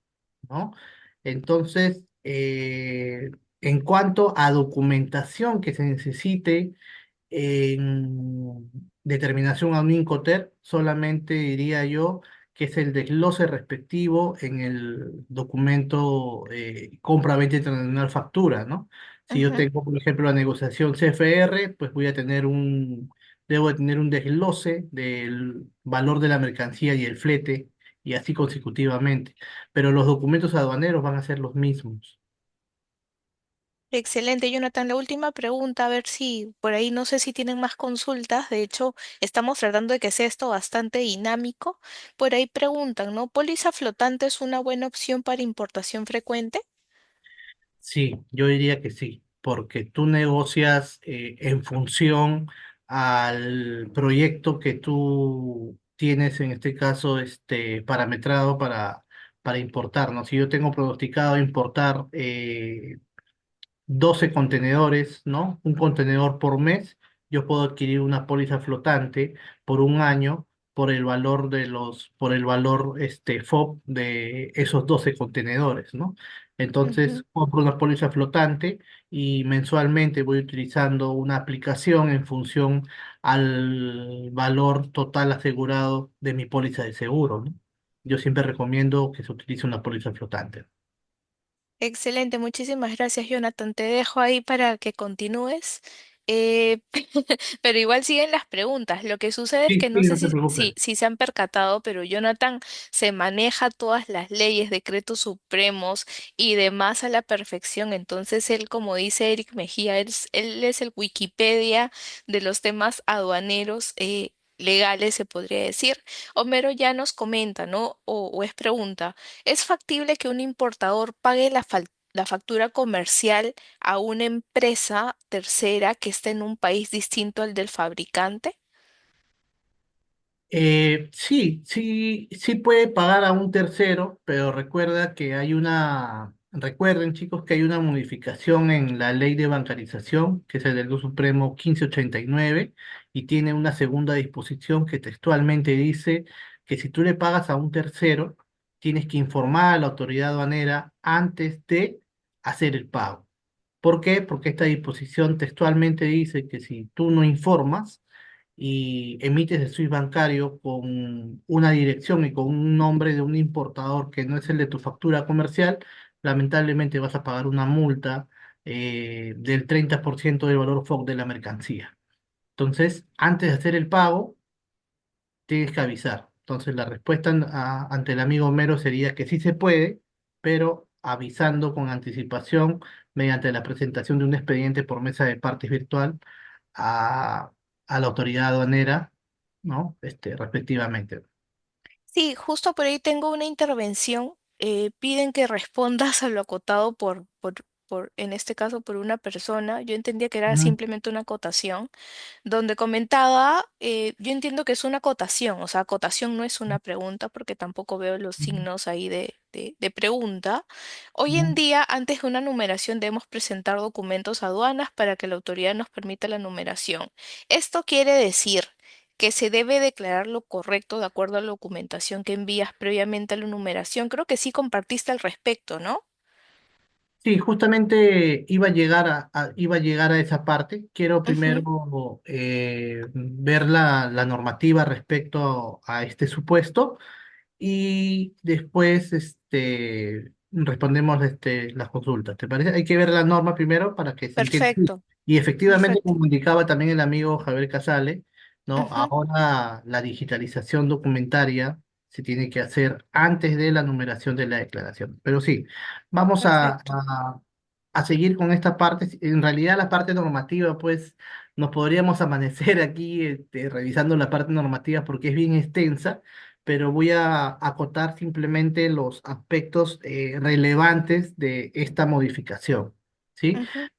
¿no? Entonces, en cuanto a documentación que se necesite en determinación a un Incoter, solamente diría yo que es el desglose respectivo en el documento compra-venta internacional factura, ¿no? Si yo Ujú. tengo, por ejemplo, la negociación CFR, pues debo de tener un desglose del valor de la mercancía y el flete, y así consecutivamente. Pero los documentos aduaneros van a ser los mismos. Excelente, Jonathan. La última pregunta, a ver si por ahí no sé si tienen más consultas. De hecho, estamos tratando de que sea esto bastante dinámico. Por ahí preguntan, ¿no? ¿Póliza flotante es una buena opción para importación frecuente? Sí, yo diría que sí, porque tú negocias en función al proyecto que tú tienes, en este caso, parametrado para importar, ¿no? Si yo tengo pronosticado importar 12 contenedores, ¿no? Un contenedor por mes, yo puedo adquirir una póliza flotante por un año por el valor FOB de esos 12 contenedores, ¿no? Entonces, Ujú. compro una póliza flotante y mensualmente voy utilizando una aplicación en función al valor total asegurado de mi póliza de seguro, ¿no? Yo siempre recomiendo que se utilice una póliza flotante. Excelente, muchísimas gracias, Jonathan. Te dejo ahí para que continúes. Eh, pero igual siguen las preguntas. Lo que sucede es Sí, que no sí, sé no te si preocupes. se han percatado, pero Jonathan se maneja todas las leyes, decretos supremos y demás a la perfección. Entonces él, como dice Eric Mejía, él es el Wikipedia de los temas aduaneros. Legales, se podría decir. Homero ya nos comenta, ¿no? O es pregunta. ¿Es factible que un importador pague la factura comercial a una empresa tercera que esté en un país distinto al del fabricante? Sí, sí, sí puede pagar a un tercero, pero recuerden chicos que hay una modificación en la ley de bancarización, que es el del Supremo 1589, y tiene una segunda disposición que textualmente dice que si tú le pagas a un tercero, tienes que informar a la autoridad aduanera antes de hacer el pago. ¿Por qué? Porque esta disposición textualmente dice que si tú no informas, y emites el SWIFT bancario con una dirección y con un nombre de un importador que no es el de tu factura comercial, lamentablemente vas a pagar una multa del 30% del valor FOB de la mercancía. Entonces, antes de hacer el pago, tienes que avisar. Entonces, la respuesta ante el amigo Homero sería que sí se puede, pero avisando con anticipación mediante la presentación de un expediente por mesa de partes virtual a, a la autoridad aduanera, ¿no? Respectivamente. Sí, justo por ahí tengo una intervención. Piden que respondas a lo acotado en este caso, por una persona. Yo entendía que era Ujú, simplemente una acotación. Donde comentaba, yo entiendo que es una acotación, o sea, acotación no es una pregunta porque tampoco veo los ujú, signos ahí de pregunta. Hoy en ujú. día, antes de una numeración, debemos presentar documentos a aduanas para que la autoridad nos permita la numeración. Esto quiere decir que se debe declarar lo correcto de acuerdo a la documentación que envías previamente a la numeración. Creo que sí compartiste al respecto, ¿no? Sí, justamente iba a llegar a esa parte. Quiero Ujú. primero ver la normativa respecto a este supuesto y después respondemos las consultas. ¿Te parece? Hay que ver la norma primero para que se entienda. Sí. Perfecto, Y efectivamente, perfecto. como indicaba también el amigo Javier Casale, ¿no? Ujú. Ahora la digitalización documentaria se tiene que hacer antes de la numeración de la declaración. Pero sí, vamos a, Perfecto. a a seguir con esta parte. En realidad la parte normativa, pues nos podríamos amanecer aquí revisando la parte normativa porque es bien extensa, pero voy a acotar simplemente los aspectos relevantes de esta modificación, ¿sí? Ujú,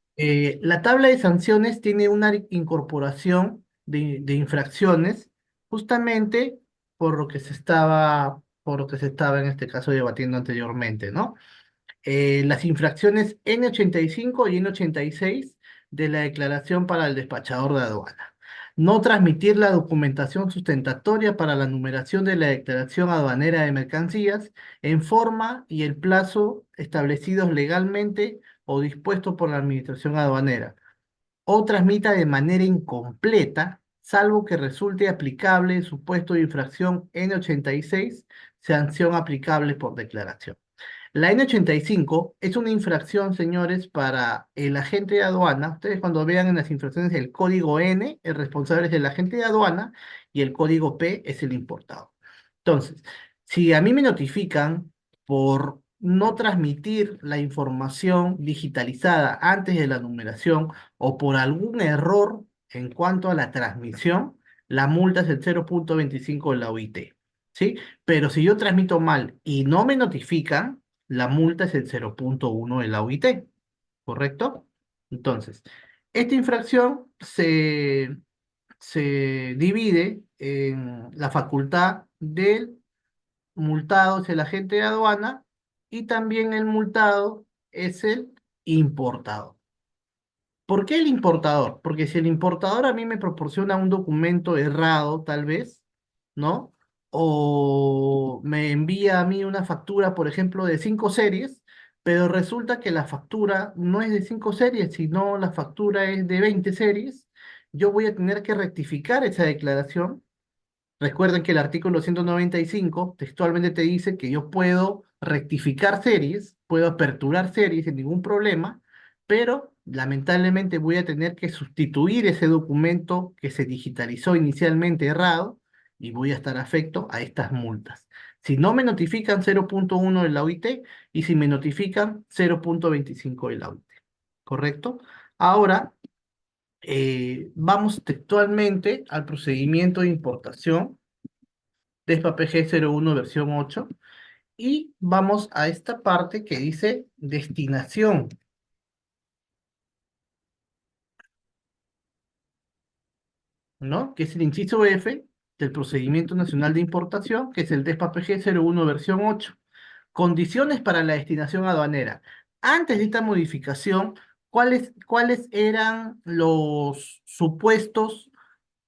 La tabla de sanciones tiene una incorporación de infracciones justamente por lo que se estaba en este caso debatiendo anteriormente, ¿no? Las infracciones N85 y N86 de la declaración para el despachador de aduana. No transmitir la documentación sustentatoria para la numeración de la declaración aduanera de mercancías en forma y el plazo establecidos legalmente o dispuestos por la Administración aduanera, o transmita de manera incompleta, salvo que resulte aplicable el supuesto de infracción N86, sanción aplicable por declaración. La N85 es una infracción, señores, para el agente de aduana. Ustedes cuando vean en las infracciones el código N, el responsable es el agente de aduana y el código P es el importado. Entonces, si a mí me notifican por no transmitir la información digitalizada antes de la numeración o por algún error en cuanto a la transmisión, la multa es el 0,25 de la OIT. ¿Sí? Pero si yo transmito mal y no me notifican, la multa es el 0,1 de la OIT, ¿correcto? Entonces, esta infracción se divide en la facultad del multado, es el agente de aduana, y también el multado es el importador. ¿Por qué el importador? Porque si el importador a mí me proporciona un documento errado, tal vez, ¿no? O me envía a mí una factura, por ejemplo, de 5 series, pero resulta que la factura no es de 5 series, sino la factura es de 20 series, yo voy a tener que rectificar esa declaración. Recuerden que el artículo 195 textualmente te dice que yo puedo rectificar series, puedo aperturar series sin ningún problema, pero lamentablemente voy a tener que sustituir ese documento que se digitalizó inicialmente errado y voy a estar afecto a estas multas. Si no me notifican 0,1 de la OIT y si me notifican 0,25 de la OIT. ¿Correcto? Ahora vamos textualmente al procedimiento de importación DESPA PG 01 versión 8 y vamos a esta parte que dice destinación, ¿no? Que es el inciso F del procedimiento nacional de importación, que es el DESPA PG 01 versión 8. Condiciones para la destinación aduanera. Antes de esta modificación, ¿cuáles eran los supuestos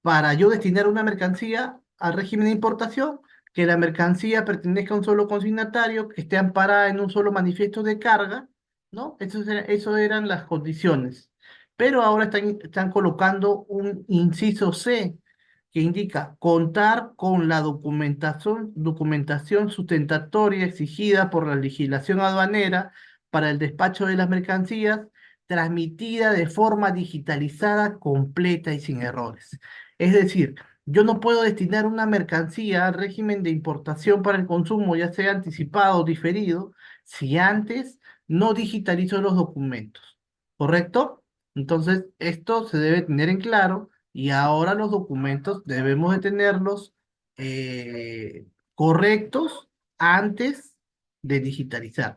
para yo destinar una mercancía al régimen de importación? Que la mercancía pertenezca a un solo consignatario, que esté amparada en un solo manifiesto de carga, ¿no? Eso eran las condiciones. Pero ahora están colocando un inciso C que indica contar con la documentación sustentatoria exigida por la legislación aduanera para el despacho de las mercancías, transmitida de forma digitalizada, completa y sin errores. Es decir, yo no puedo destinar una mercancía al régimen de importación para el consumo, ya sea anticipado o diferido, si antes no digitalizo los documentos. ¿Correcto? Entonces, esto se debe tener en claro y ahora los documentos debemos de tenerlos correctos antes de digitalizar.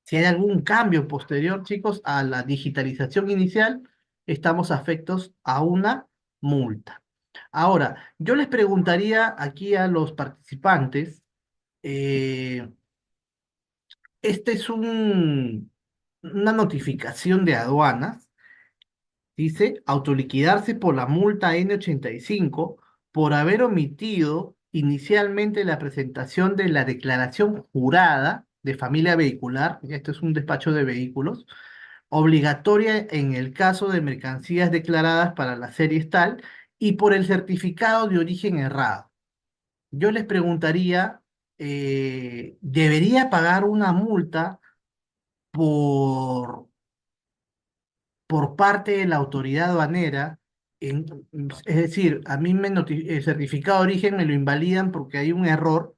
Si hay algún cambio posterior, chicos, a la digitalización inicial, estamos afectos a una multa. Ahora, yo les preguntaría aquí a los participantes, eh, este es una notificación de aduanas, dice autoliquidarse por la multa N85 por haber omitido inicialmente la presentación de la declaración jurada de familia vehicular, esto es un despacho de vehículos, obligatoria en el caso de mercancías declaradas para la serie tal y por el certificado de origen errado. Yo les preguntaría, ¿debería pagar una multa por, por parte de la autoridad aduanera? En- es decir, a mí el certificado de origen me lo invalidan porque hay un error,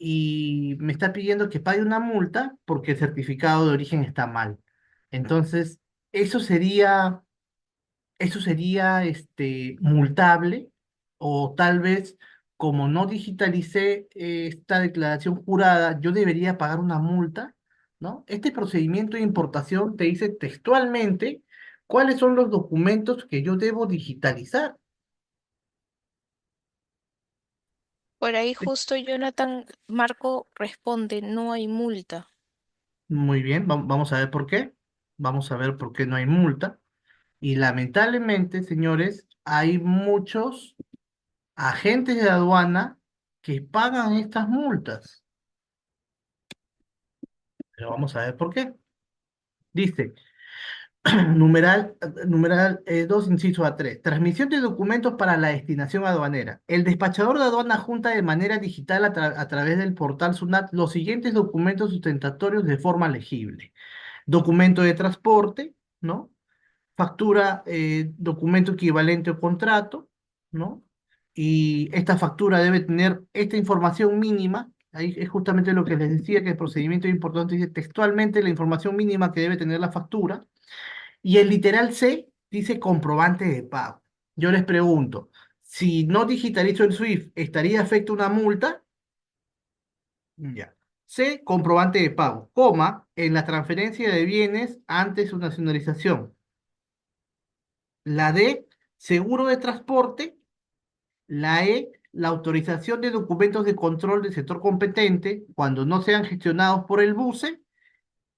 y me está pidiendo que pague una multa porque el certificado de origen está mal. Entonces, eso sería, eso sería multable, o tal vez, como no digitalicé esta declaración jurada, yo debería pagar una multa, ¿no? Este procedimiento de importación te dice textualmente cuáles son los documentos que yo debo digitalizar. Por ahí justo Jonathan Marco responde, no hay multa. Muy bien, vamos a ver por qué. Vamos a ver por qué no hay multa. Y lamentablemente, señores, hay muchos agentes de aduana que pagan estas multas. Pero vamos a ver por qué. Dice, numeral 2, inciso A3. Transmisión de documentos para la destinación aduanera. El despachador de aduana junta de manera digital a través del portal SUNAT los siguientes documentos sustentatorios de forma legible. Documento de transporte, ¿no? Factura, documento equivalente o contrato, ¿no? Y esta factura debe tener esta información mínima. Ahí es justamente lo que les decía, que el procedimiento es importante, dice textualmente la información mínima que debe tener la factura. Y el literal C dice comprobante de pago. Yo les pregunto, si no digitalizo el SWIFT, ¿estaría afecto una multa? Ya. C, comprobante de pago, coma, en la transferencia de bienes antes su nacionalización. La D, seguro de transporte. La E, la autorización de documentos de control del sector competente cuando no sean gestionados por el BUCE.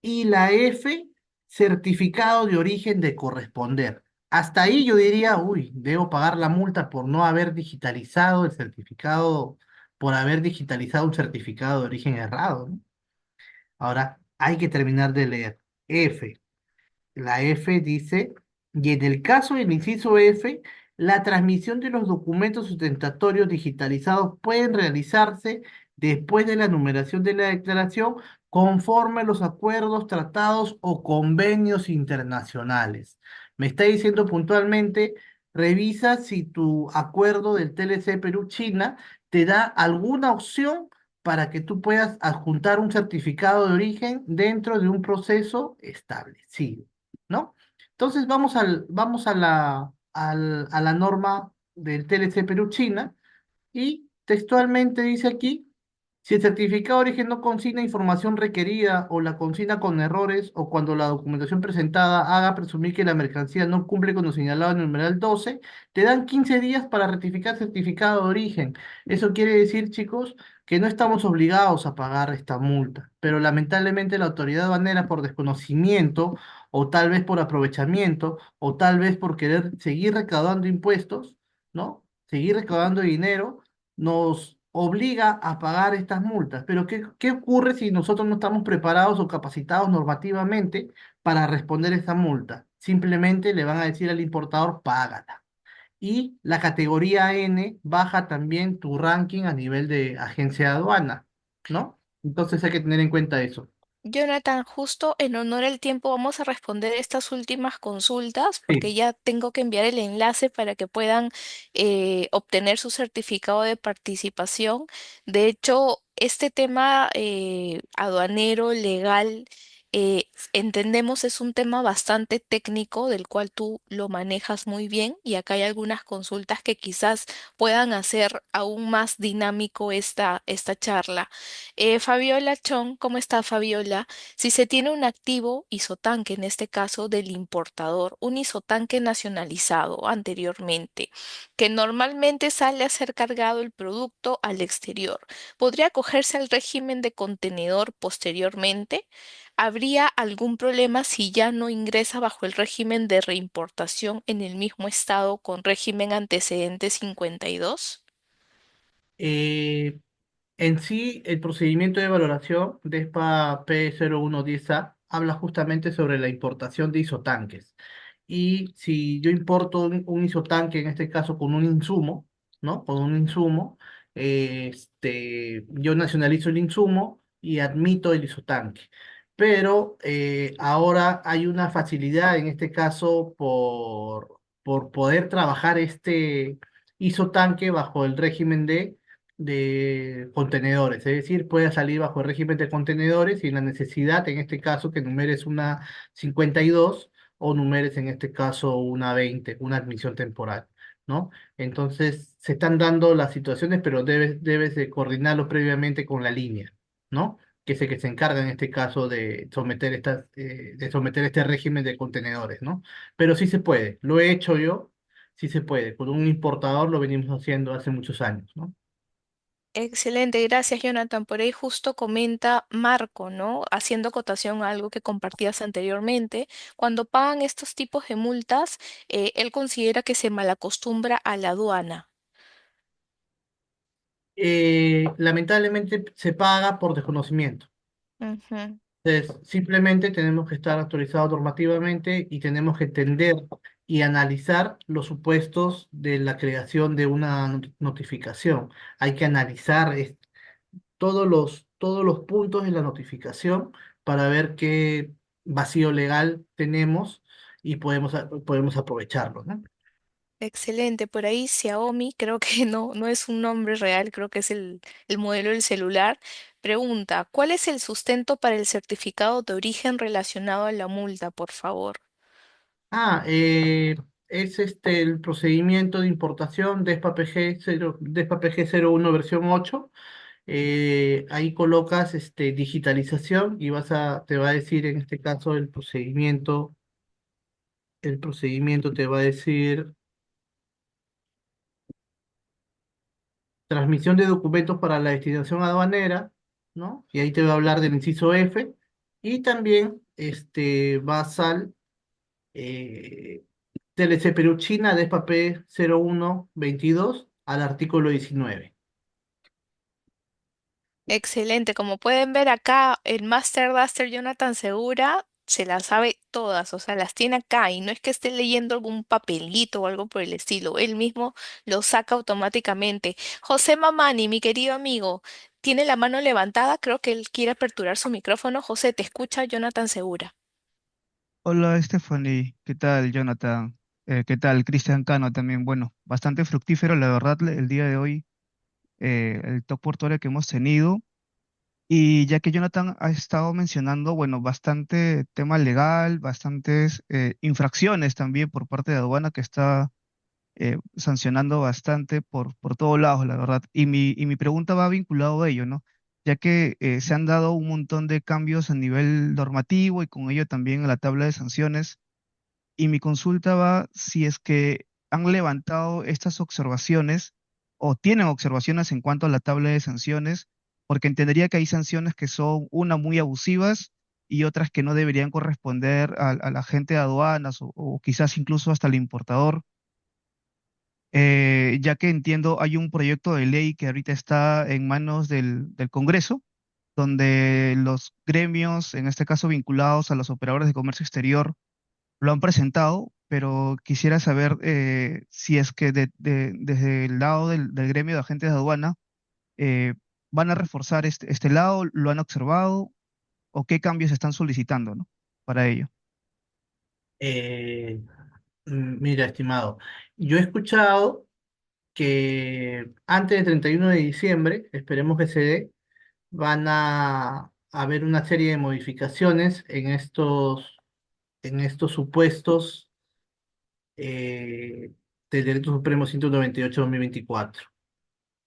Y la F, certificado de origen de corresponder. Hasta ahí yo diría, uy, debo pagar la multa por no haber digitalizado el certificado, por haber digitalizado un certificado de origen errado, ¿no? Ahora hay que terminar de leer. F. La F dice, y en el caso del inciso F, la transmisión de los documentos sustentatorios digitalizados pueden realizarse después de la numeración de la declaración conforme a los acuerdos, tratados o convenios internacionales. Me está diciendo puntualmente, revisa si tu acuerdo del TLC Perú-China te da alguna opción para que tú puedas adjuntar un certificado de origen dentro de un proceso establecido, ¿no? Entonces vamos a la norma del TLC Perú-China y textualmente dice aquí, si el certificado de origen no consigna información requerida o la consigna con errores o cuando la documentación presentada haga presumir que la mercancía no cumple con lo señalado en el numeral 12, te dan 15 días para rectificar certificado de origen. Eso quiere decir, chicos, que no estamos obligados a pagar esta multa, pero lamentablemente la autoridad aduanera por desconocimiento o tal vez por aprovechamiento o tal vez por querer seguir recaudando impuestos, ¿no? Seguir recaudando dinero nos obliga a pagar estas multas. Pero ¿qué ocurre si nosotros no estamos preparados o capacitados normativamente para responder esta multa? Simplemente le van a decir al importador, págala. Y la categoría N baja también tu ranking a nivel de agencia de aduana, ¿no? Entonces hay que tener en cuenta eso. Jonathan, justo en honor al tiempo vamos a responder estas últimas consultas Sí. porque ya tengo que enviar el enlace para que puedan obtener su certificado de participación. De hecho, este tema aduanero, legal, entendemos es un tema bastante técnico del cual tú lo manejas muy bien y acá hay algunas consultas que quizás puedan hacer aún más dinámico esta charla. Fabiola Chong, ¿cómo está Fabiola? Si se tiene un activo isotanque, en este caso del importador, un isotanque nacionalizado anteriormente, que normalmente sale a ser cargado el producto al exterior, ¿podría acogerse al régimen de contenedor posteriormente? ¿Habría algún problema si ya no ingresa bajo el régimen de reimportación en el mismo estado con régimen antecedente 52? Eh, En sí, el procedimiento de valoración de ESPA P0110A habla justamente sobre la importación de isotanques. Y si yo importo un isotanque, en este caso con un insumo, ¿no? Con un insumo, yo nacionalizo el insumo y admito el isotanque. Pero ahora hay una facilidad, en este caso, por poder trabajar este isotanque bajo el régimen de de contenedores, es decir, pueda salir bajo el régimen de contenedores y en la necesidad, en este caso, que numeres una 52 o numeres en este caso una 20, una admisión temporal, ¿no? Entonces, se están dando las situaciones, pero debes de coordinarlo previamente con la línea, ¿no? Que es el que se encarga en este caso de someter este régimen de contenedores, ¿no? Pero sí se puede, lo he hecho yo, sí se puede, con un importador lo venimos haciendo hace muchos años, ¿no? Excelente, gracias Jonathan. Por ahí justo comenta Marco, ¿no? Haciendo acotación a algo que compartías anteriormente. Cuando pagan estos tipos de multas, él considera que se malacostumbra a la aduana. Lamentablemente se paga por desconocimiento. Ujú. Entonces, simplemente tenemos que estar actualizados normativamente y tenemos que entender y analizar los supuestos de la creación de una notificación. Hay que analizar todos los puntos de la notificación para ver qué vacío legal tenemos y podemos aprovecharlo, ¿no? Excelente, por ahí Xiaomi, creo que no es un nombre real, creo que es el modelo del celular. Pregunta, ¿cuál es el sustento para el certificado de origen relacionado a la multa, por favor? Ah, es el procedimiento de importación DESPA PG 01 versión 8. Ahí colocas digitalización y te va a decir en este caso el procedimiento te va a decir transmisión de documentos para la destinación aduanera, ¿no? Y ahí te va a hablar del inciso F y también vas al eh, TLC Perú China DESPA P 0122 al artículo 19. Excelente, como pueden ver acá, el Master Duster Jonathan Segura se las sabe todas, o sea, las tiene acá y no es que esté leyendo algún papelito o algo por el estilo, él mismo lo saca automáticamente. José Mamani, mi querido amigo, tiene la mano levantada, creo que él quiere aperturar su micrófono. José, te escucha Jonathan Segura. Hola Stephanie, ¿qué tal Jonathan? ¿Qué tal Cristian Cano también? Bueno, bastante fructífero la verdad el día de hoy, el talk portuario que hemos tenido. Y ya que Jonathan ha estado mencionando, bueno, bastante tema legal, bastantes infracciones también por parte de aduana que está sancionando bastante por todos lados, la verdad. Y mi pregunta va vinculado a ello, ¿no? Ya que se han dado un montón de cambios a nivel normativo y con ello también a la tabla de sanciones. Y mi consulta va si es que han levantado estas observaciones o tienen observaciones en cuanto a la tabla de sanciones, porque entendería que hay sanciones que son, una, muy abusivas y otras que no deberían corresponder a la gente de aduanas o quizás incluso hasta el importador, ya que entiendo hay un proyecto de ley que ahorita está en manos del Congreso, donde los gremios, en este caso vinculados a los operadores de comercio exterior, lo han presentado, pero quisiera saber si es que desde el lado del gremio de agentes de aduana eh, van a reforzar este lado, lo han observado o qué cambios están solicitando, ¿no? Para ello. Eh, Mira, estimado, yo he escuchado que antes del 31 de diciembre, esperemos que se dé, van a haber una serie de modificaciones en estos supuestos eh, del Decreto Supremo 198/2024.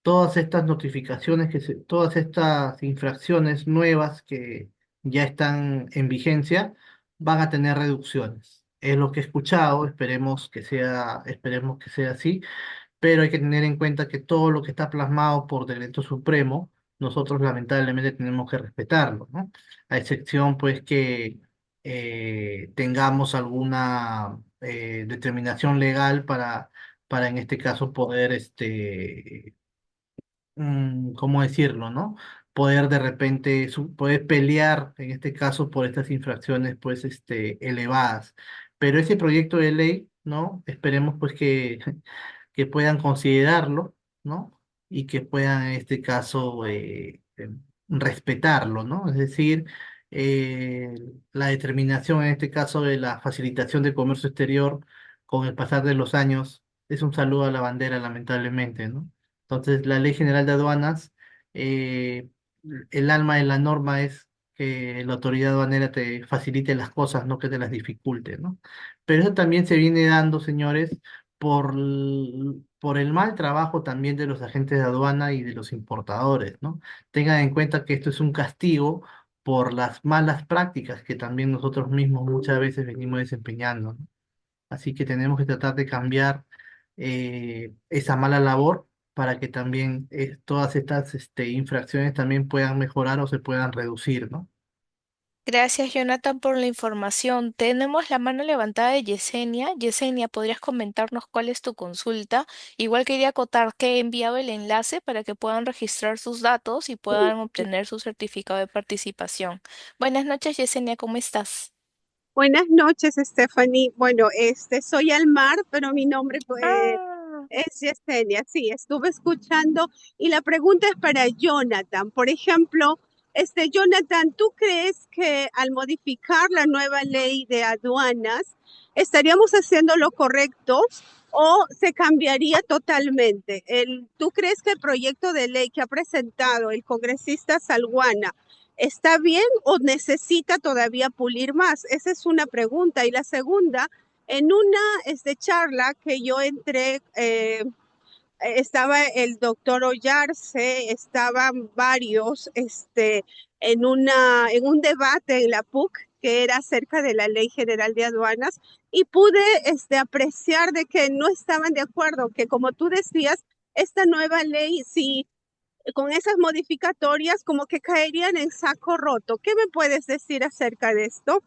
Todas estas notificaciones, todas estas infracciones nuevas que ya están en vigencia, van a tener reducciones. Es lo que he escuchado, esperemos que sea así, pero hay que tener en cuenta que todo lo que está plasmado por Decreto Supremo, nosotros lamentablemente tenemos que respetarlo, ¿no? A excepción, pues, que tengamos alguna determinación legal para en este caso poder, ¿cómo decirlo, no? Poder de repente, poder pelear, en este caso, por estas infracciones, pues, elevadas. Pero ese proyecto de ley, ¿no? Esperemos, pues, que, que puedan considerarlo, ¿no? Y que puedan, en este caso, respetarlo, ¿no? Es decir, eh, la determinación, en este caso, de la facilitación de comercio exterior con el pasar de los años, es un saludo a la bandera, lamentablemente, ¿no? Entonces, la Ley General de Aduanas, eh, el alma de la norma es que la autoridad aduanera te facilite las cosas, no que te las dificulte, ¿no? Pero eso también se viene dando, señores, por el mal trabajo también de los agentes de aduana y de los importadores, ¿no? Tengan en cuenta que esto es un castigo por las malas prácticas que también nosotros mismos muchas veces venimos desempeñando, ¿no? Así que tenemos que tratar de cambiar esa mala labor para que también todas estas infracciones también puedan mejorar o se puedan reducir, ¿no? Gracias, Jonathan, por la información. Tenemos la mano levantada de Yesenia. Yesenia, ¿podrías comentarnos cuál es tu consulta? Igual quería acotar que he enviado el enlace para que puedan registrar sus datos y puedan obtener su certificado de participación. Buenas noches, Yesenia, ¿cómo estás? Buenas noches, Stephanie. Bueno, soy Almar, pero mi nombre Ah. es Yesenia. Sí, estuve escuchando y la pregunta es para Jonathan. Por ejemplo, Jonathan, ¿tú crees que al modificar la nueva ley de aduanas estaríamos haciendo lo correcto o se cambiaría totalmente? ¿Tú crees que el proyecto de ley que ha presentado el congresista Salguana ¿está bien o necesita todavía pulir más? Esa es una pregunta. Y la segunda, en una charla que yo entré, estaba el doctor Ollarse, estaban varios en un debate en la PUC que era acerca de la Ley General de Aduanas y pude apreciar de que no estaban de acuerdo, que como tú decías, esta nueva ley, si con esas modificatorias como que caerían en saco roto. ¿Qué me puedes decir acerca de esto?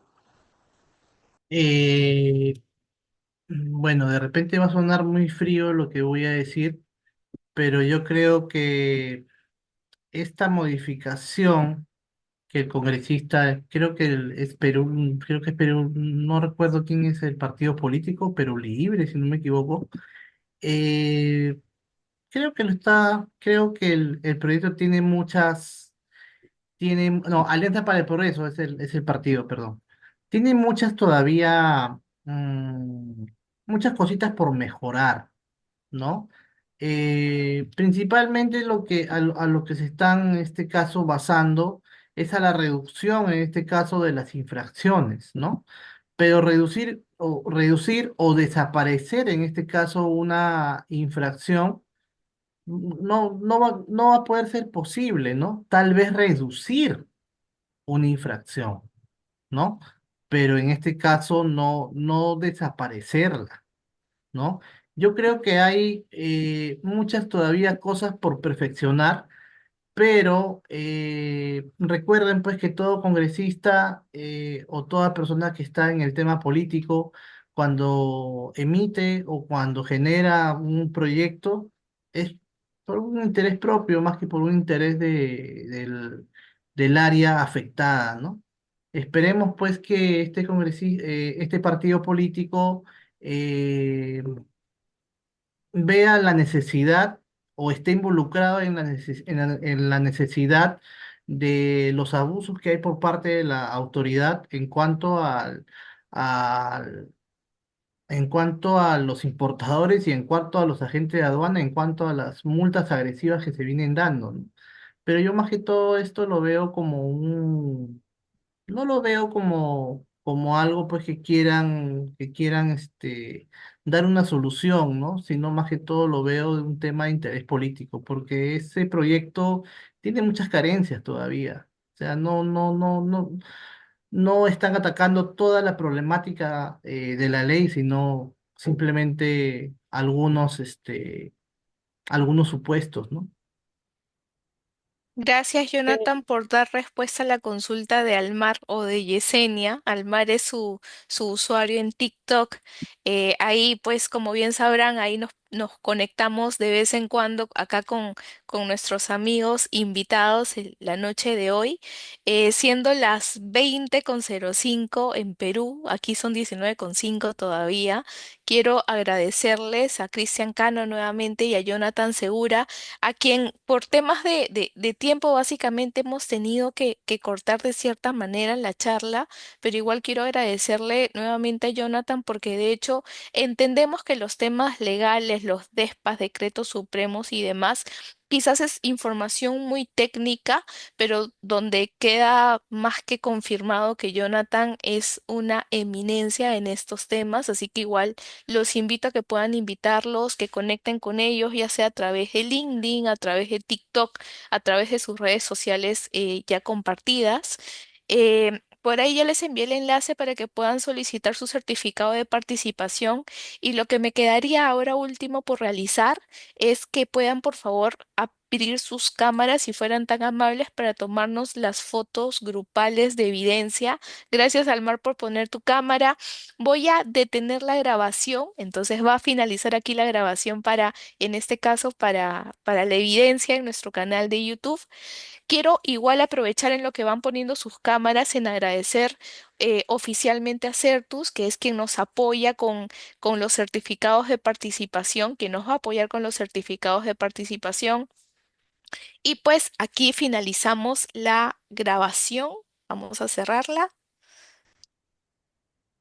Eh, bueno, de repente va a sonar muy frío lo que voy a decir, pero yo creo que esta modificación que el congresista, es Perú, creo que es Perú, no recuerdo quién es el partido político, Perú Libre, si no me equivoco. eh, creo que el proyecto no, Alianza para el Progreso es el partido, perdón. Tiene muchas todavía, muchas cositas por mejorar, ¿no? Principalmente a lo que se están en este caso basando es a la reducción, en este caso, de las infracciones, ¿no? Pero reducir o desaparecer, en este caso, una infracción, no va a poder ser posible, ¿no? Tal vez reducir una infracción, ¿no? Pero en este caso no desaparecerla, ¿no? Yo creo que hay muchas todavía cosas por perfeccionar, pero recuerden pues que todo congresista o toda persona que está en el tema político, cuando emite o cuando genera un proyecto, es por un interés propio más que por un interés del área afectada, ¿no? Esperemos pues que este partido político vea la necesidad o esté involucrado en en la necesidad de los abusos que hay por parte de la autoridad al- en cuanto a los importadores y en cuanto a los agentes de aduana, en cuanto a las multas agresivas que se vienen dando, ¿no? Pero yo más que todo esto lo veo como no lo veo como algo pues que quieran dar una solución, ¿no? Sino más que todo lo veo de un tema de interés político, porque ese proyecto tiene muchas carencias todavía. O sea, no están atacando toda la problemática de la ley, sino simplemente algunos supuestos, ¿no? Gracias, Jonathan, por dar respuesta a la consulta de Almar o de Yesenia. Almar es su usuario en TikTok. Ahí, pues, como bien sabrán, ahí nos conectamos de vez en cuando acá con nuestros amigos invitados la noche de hoy, siendo las 20:05 en Perú. Aquí son 19:05 todavía. Quiero agradecerles a Cristian Cano nuevamente y a Jonathan Segura a quien por temas de tiempo básicamente hemos tenido que cortar de cierta manera la charla, pero igual quiero agradecerle nuevamente a Jonathan porque de hecho entendemos que los temas legales, leyes, los DESPAS, decretos supremos y demás. Quizás es información muy técnica, pero donde queda más que confirmado que Jonathan es una eminencia en estos temas, así que igual los invito a que puedan invitarlos, que conecten con ellos, ya sea a través de LinkedIn, a través de TikTok, a través de sus redes sociales ya compartidas. Por ahí ya les envié el enlace para que puedan solicitar su certificado de participación y lo que me quedaría ahora último por realizar es que puedan por favor abrir sus cámaras si fueran tan amables para tomarnos las fotos grupales de evidencia. Gracias, Almar, por poner tu cámara. Voy a detener la grabación, entonces va a finalizar aquí la grabación para, en este caso, para la evidencia en nuestro canal de YouTube. Quiero igual aprovechar en lo que van poniendo sus cámaras en agradecer oficialmente a Certus, que es quien nos apoya con los certificados de participación, quien nos va a apoyar con los certificados de participación. Y pues aquí finalizamos la grabación. Vamos a cerrarla.